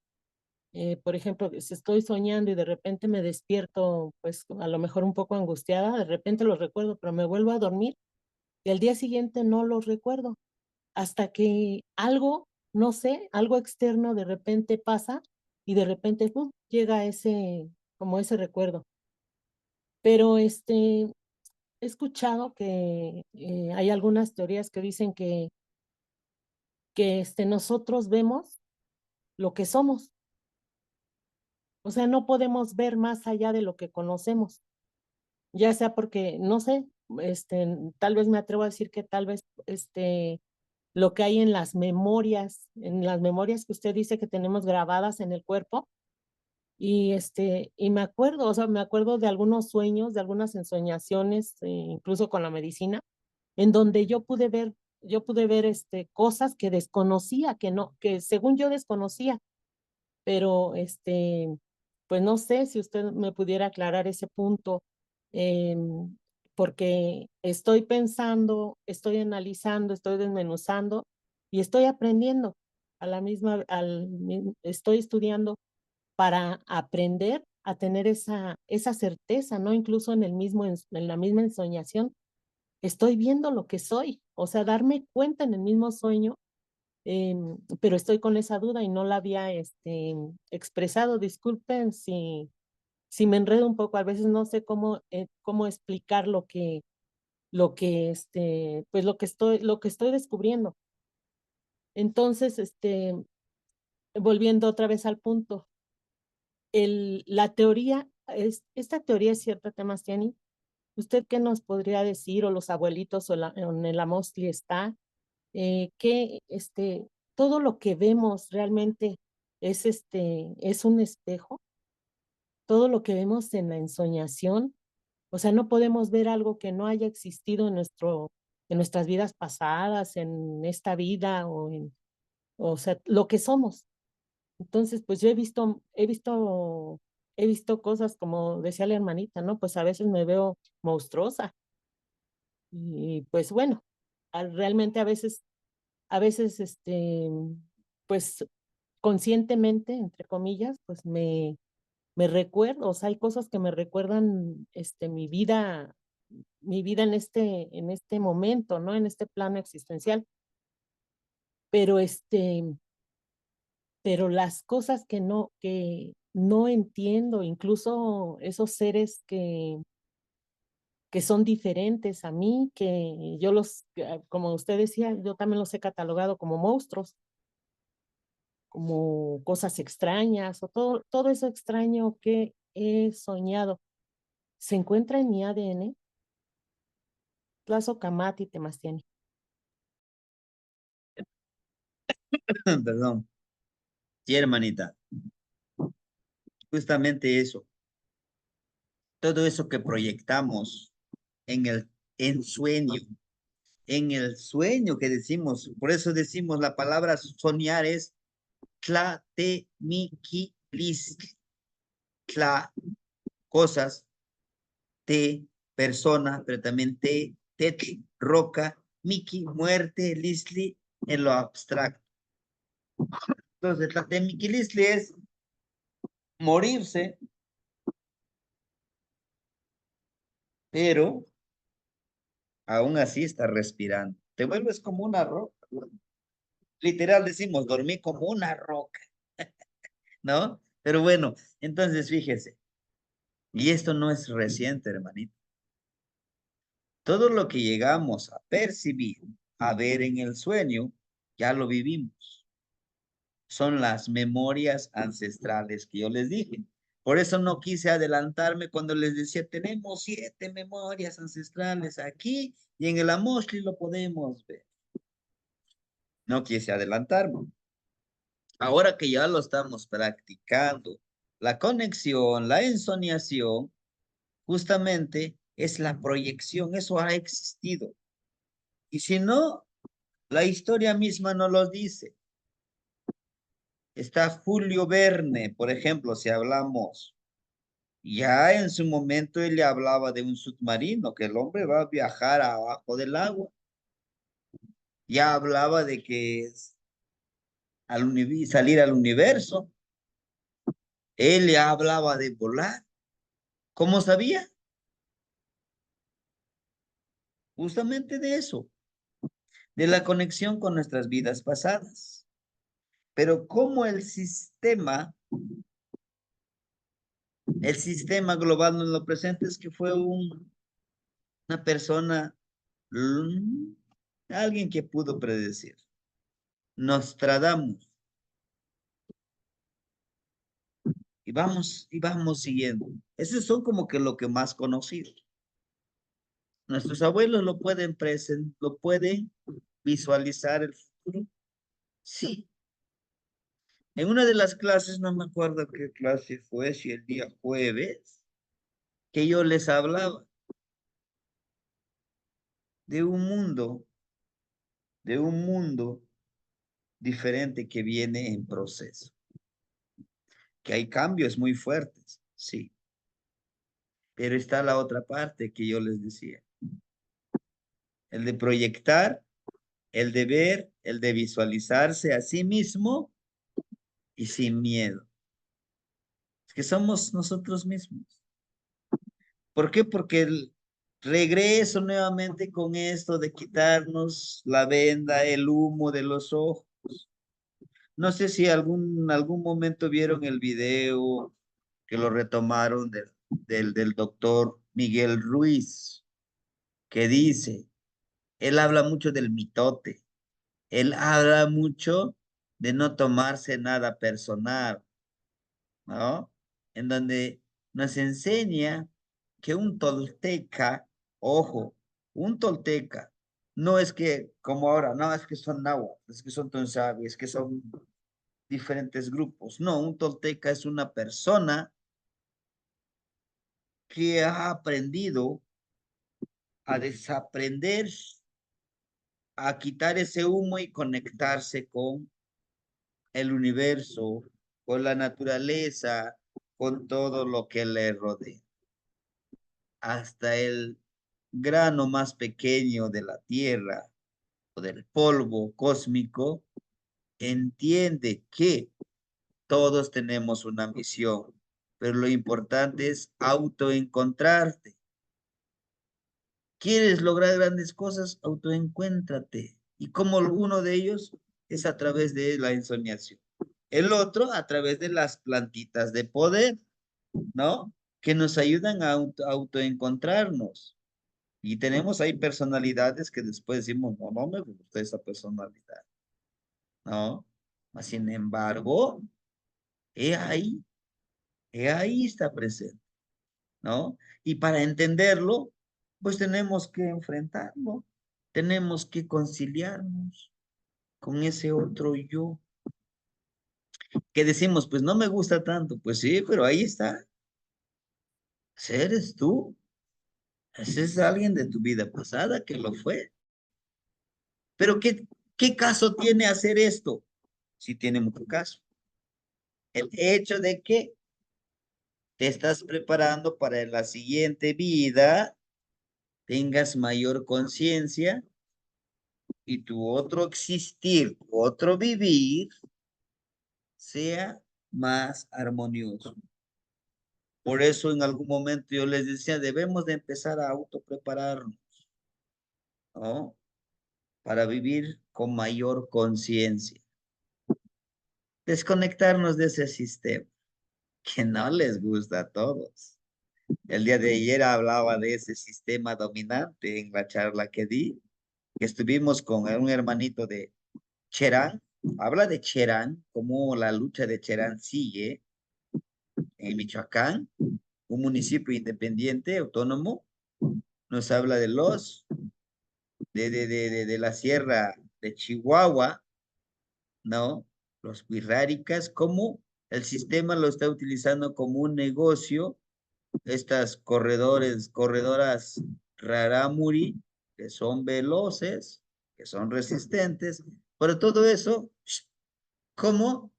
por ejemplo, si estoy soñando y de repente me despierto, pues a lo mejor un poco angustiada, de repente los recuerdo, pero me vuelvo a dormir y al día siguiente no los recuerdo, hasta que algo, no sé, algo externo de repente pasa y de repente ¡pum! Llega como ese recuerdo. Pero he escuchado que hay algunas teorías que dicen que nosotros vemos lo que somos. O sea, no podemos ver más allá de lo que conocemos, ya sea porque, no sé, tal vez me atrevo a decir que tal vez lo que hay en las memorias que usted dice que tenemos grabadas en el cuerpo, y me acuerdo, o sea, me acuerdo de algunos sueños, de algunas ensoñaciones, incluso con la medicina, en donde yo pude ver cosas que desconocía, que no, que según yo desconocía, pero pues no sé si usted me pudiera aclarar ese punto, porque estoy pensando, estoy analizando, estoy desmenuzando y estoy aprendiendo estoy estudiando para aprender a tener esa certeza, ¿no? Incluso en la misma ensoñación, estoy viendo lo que soy, o sea, darme cuenta en el mismo sueño, pero estoy con esa duda y no la había expresado. Disculpen si me enredo un poco, a veces no sé cómo explicar pues lo que estoy descubriendo. Entonces, volviendo otra vez al punto, la teoría, esta teoría es cierta, Temastiani. ¿Usted qué nos podría decir, o los abuelitos, en el Amostli está, que todo lo que vemos realmente es un espejo? Todo lo que vemos en la ensoñación, o sea, no podemos ver algo que no haya existido en nuestras vidas pasadas, en esta vida, o sea, lo que somos. Entonces, pues yo he visto cosas como decía la hermanita, ¿no? Pues a veces me veo monstruosa y pues bueno, realmente a veces, pues conscientemente, entre comillas, pues me recuerdo, o sea, hay cosas que me recuerdan, mi vida en este momento, ¿no? En este plano existencial. Pero pero las cosas que no entiendo, incluso esos seres que son diferentes a mí, que como usted decía, yo también los he catalogado como monstruos, como cosas extrañas, o todo eso extraño que he soñado, se encuentra en mi ADN. Plazo Kamati Temastiani. Perdón. Sí, hermanita, justamente eso, todo eso que proyectamos en el ensueño, en el sueño que decimos, por eso decimos la palabra soñar es tlatemiquilistli, tla, cosas, te, persona, pero también te, tetl, roca, miki, muerte, listli, en lo abstracto. Entonces, tlatemiquilistli es morirse, pero aún así está respirando. Te vuelves como una roca. Literal decimos, dormí como una roca, ¿no? Pero bueno, entonces fíjese, y esto no es reciente, hermanito. Todo lo que llegamos a percibir, a ver en el sueño, ya lo vivimos. Son las memorias ancestrales que yo les dije. Por eso no quise adelantarme cuando les decía, tenemos 7 memorias ancestrales aquí y en el Amoshli lo podemos ver. No quise adelantarme. Ahora que ya lo estamos practicando, la conexión, la ensoñación, justamente es la proyección, eso ha existido. Y si no, la historia misma no lo dice. Está Julio Verne, por ejemplo, si hablamos, ya en su momento él le hablaba de un submarino, que el hombre va a viajar abajo del agua. Ya hablaba de que es salir al universo. Él ya hablaba de volar. ¿Cómo sabía? Justamente de eso, de la conexión con nuestras vidas pasadas. Pero como el sistema global nos lo presenta es que fue una persona, alguien que pudo predecir. Nostradamus. Y vamos siguiendo. Esos son como que lo que más conocido. Nuestros abuelos lo pueden visualizar el futuro. Sí. En una de las clases, no me acuerdo qué clase fue, si el día jueves, que yo les hablaba de un mundo diferente que viene en proceso. Que hay cambios muy fuertes, sí. Pero está la otra parte que yo les decía. El de proyectar, el de ver, el de visualizarse a sí mismo y sin miedo. Es que somos nosotros mismos. ¿Por qué? Porque regreso nuevamente con esto de quitarnos la venda, el humo de los ojos. No sé si algún momento vieron el video que lo retomaron del doctor Miguel Ruiz, que dice, él habla mucho del mitote, él habla mucho de no tomarse nada personal, ¿no? En donde nos enseña que un tolteca, ojo, un tolteca, no es que como ahora, no, es que son náhuatl, es que son tonsabi, es que son diferentes grupos. No, un tolteca es una persona que ha aprendido a desaprender, a quitar ese humo y conectarse con el universo, con la naturaleza, con todo lo que le rodea. Hasta el grano más pequeño de la tierra o del polvo cósmico, entiende que todos tenemos una misión, pero lo importante es autoencontrarte. ¿Quieres lograr grandes cosas? Autoencuéntrate. Y como uno de ellos es a través de la ensoñación. El otro a través de las plantitas de poder, ¿no? Que nos ayudan a autoencontrarnos. Y tenemos ahí personalidades que después decimos, no, no me gusta esa personalidad, ¿no? Sin embargo, he ahí, he ahí está presente, ¿no? Y para entenderlo, pues tenemos que enfrentarlo, tenemos que conciliarnos con ese otro yo, que decimos, pues no me gusta tanto, pues sí, pero ahí está, ese eres tú, ese es alguien de tu vida pasada que lo fue, Pero ¿qué caso tiene hacer esto? Sí tiene mucho caso. El hecho de que te estás preparando para la siguiente vida, tengas mayor conciencia y tu otro existir, tu otro vivir, sea más armonioso. Por eso en algún momento yo les decía, debemos de empezar a autoprepararnos, ¿no? Para vivir con mayor conciencia. Desconectarnos de ese sistema que no les gusta a todos. El día de ayer hablaba de ese sistema dominante en la charla que di, que estuvimos con un hermanito de Cherán. Habla de Cherán, cómo la lucha de Cherán sigue en Michoacán, un municipio independiente, autónomo. Nos habla de de la sierra de Chihuahua, ¿no? Los Wirráricas, cómo el sistema lo está utilizando como un negocio, estas corredoras rarámuri, que son veloces, que son resistentes, pero todo eso, ¿cómo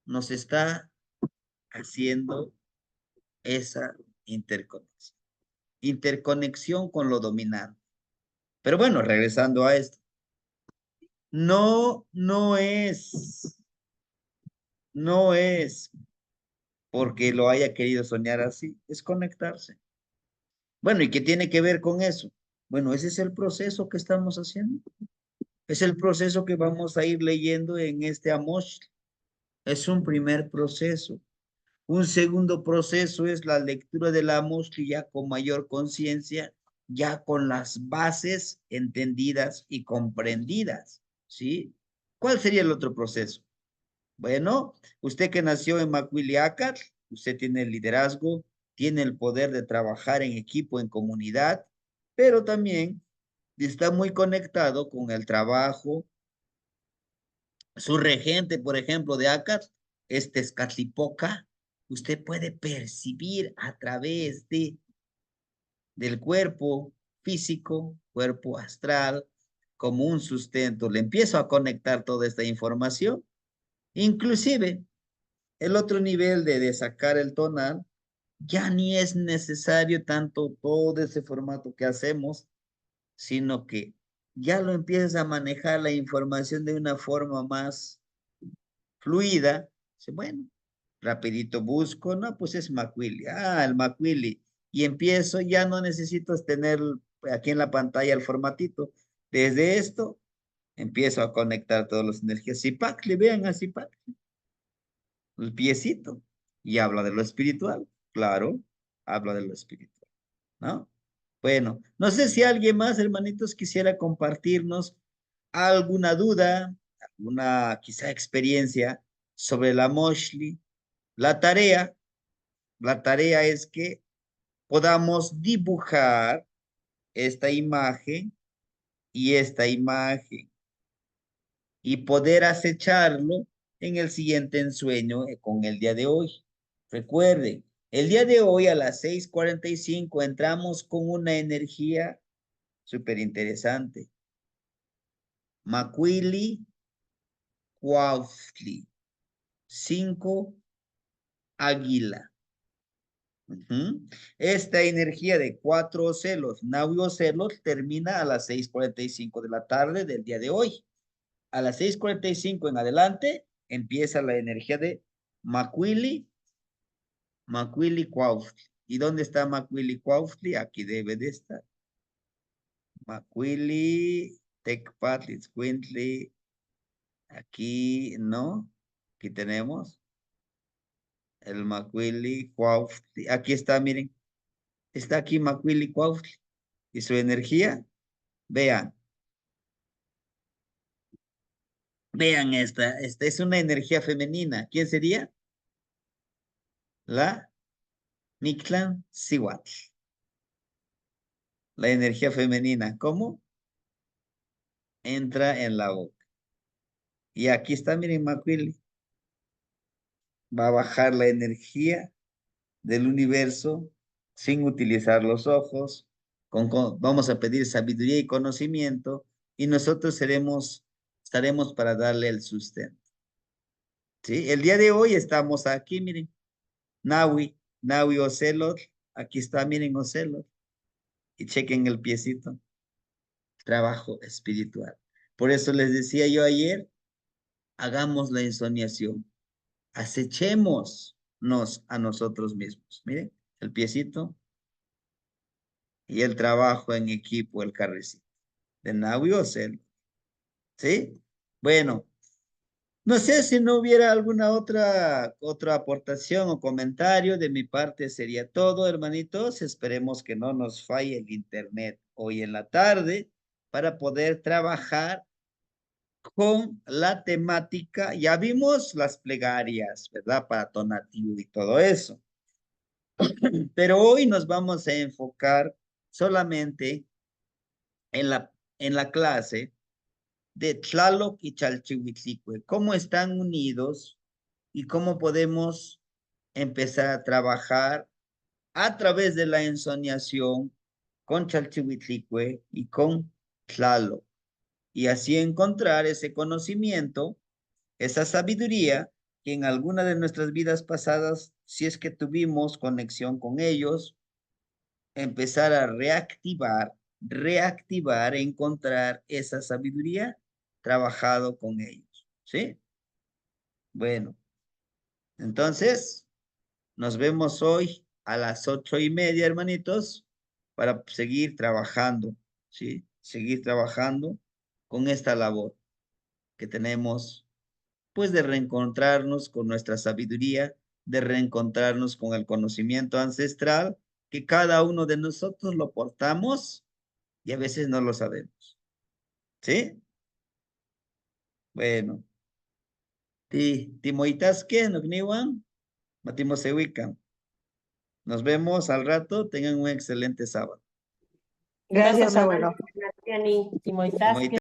nos está haciendo esa interconexión? Interconexión con lo dominante. Pero bueno, regresando a esto, no es porque lo haya querido soñar así, es conectarse. Bueno, ¿y qué tiene que ver con eso? Bueno, ese es el proceso que estamos haciendo. Es el proceso que vamos a ir leyendo en este Amosh. Es un primer proceso. Un segundo proceso es la lectura de la Amosh ya con mayor conciencia, ya con las bases entendidas y comprendidas, ¿sí? ¿Cuál sería el otro proceso? Bueno, usted que nació en Macuiliacat, usted tiene el liderazgo, tiene el poder de trabajar en equipo, en comunidad, pero también está muy conectado con el trabajo. Su regente, por ejemplo, de Acat, es Tezcatlipoca. Usted puede percibir a través del cuerpo físico, cuerpo astral, como un sustento. Le empiezo a conectar toda esta información. Inclusive, el otro nivel de sacar el tonal, ya ni es necesario tanto todo ese formato que hacemos, sino que ya lo empiezas a manejar la información de una forma más fluida. Dice, bueno, rapidito busco, no, pues es Macuili. Ah, el Macuili. Y empiezo, ya no necesito tener aquí en la pantalla el formatito. Desde esto, empiezo a conectar todas las energías. Zipacli, vean a Zipacli, el piecito. Y habla de lo espiritual, claro, habla de lo espiritual, ¿no? Bueno, no sé si alguien más, hermanitos, quisiera compartirnos alguna duda, alguna quizá experiencia sobre la Moshli. La tarea, la tarea es que podamos dibujar esta imagen y esta imagen y poder acecharlo en el siguiente ensueño con el día de hoy. Recuerden, el día de hoy a las 6:45 entramos con una energía súper interesante. Macuili Cuautli, 5 águila. Esta energía de 4 celos, celos, termina a las 6:45 de la tarde del día de hoy. A las 6:45 en adelante empieza la energía de Macuili Cuautli. ¿Y dónde está Macuili Cuautli? Aquí debe de estar. Macuili, Tecpatli, Squintli. Aquí, ¿no? Aquí tenemos el Macuili Cuautli. Aquí está, miren. Está aquí Macuili Cuautli. Y su energía, vean. Vean esta es una energía femenina. ¿Quién sería? La Mictlan Cihuatl. La energía femenina, ¿cómo? Entra en la boca. Y aquí está, miren, Macuili. Va a bajar la energía del universo sin utilizar los ojos. Vamos a pedir sabiduría y conocimiento y nosotros estaremos para darle el sustento. ¿Sí? El día de hoy estamos aquí, miren, Nahui Ocelot, aquí está, miren Ocelot, y chequen el piecito, trabajo espiritual. Por eso les decía yo ayer, hagamos la ensoñación, acechémonos a nosotros mismos. Miren, el piecito y el trabajo en equipo, el carrecito, de Nahui Ocelot. ¿Sí? Bueno. No sé si no hubiera alguna otra aportación o comentario de mi parte, sería todo, hermanitos. Esperemos que no nos falle el internet hoy en la tarde para poder trabajar con la temática. Ya vimos las plegarias, ¿verdad? Para donativo y todo eso. Pero hoy nos vamos a enfocar solamente en la clase de Tlaloc y Chalchihuitlicue, cómo están unidos y cómo podemos empezar a trabajar a través de la ensoñación con Chalchihuitlicue y con Tlaloc, y así encontrar ese conocimiento, esa sabiduría que en alguna de nuestras vidas pasadas, si es que tuvimos conexión con ellos, empezar a reactivar, encontrar esa sabiduría trabajado con ellos, ¿sí? Bueno, entonces nos vemos hoy a las 8:30, hermanitos, para seguir trabajando, ¿sí? Seguir trabajando con esta labor que tenemos, pues, de reencontrarnos con nuestra sabiduría, de reencontrarnos con el conocimiento ancestral, que cada uno de nosotros lo portamos y a veces no lo sabemos. ¿Sí? Bueno. Timoitasque, Nogniwan, Matimosewican. Nos vemos al rato. Tengan un excelente sábado. Gracias, Gracias, abuelo. Timoitasque.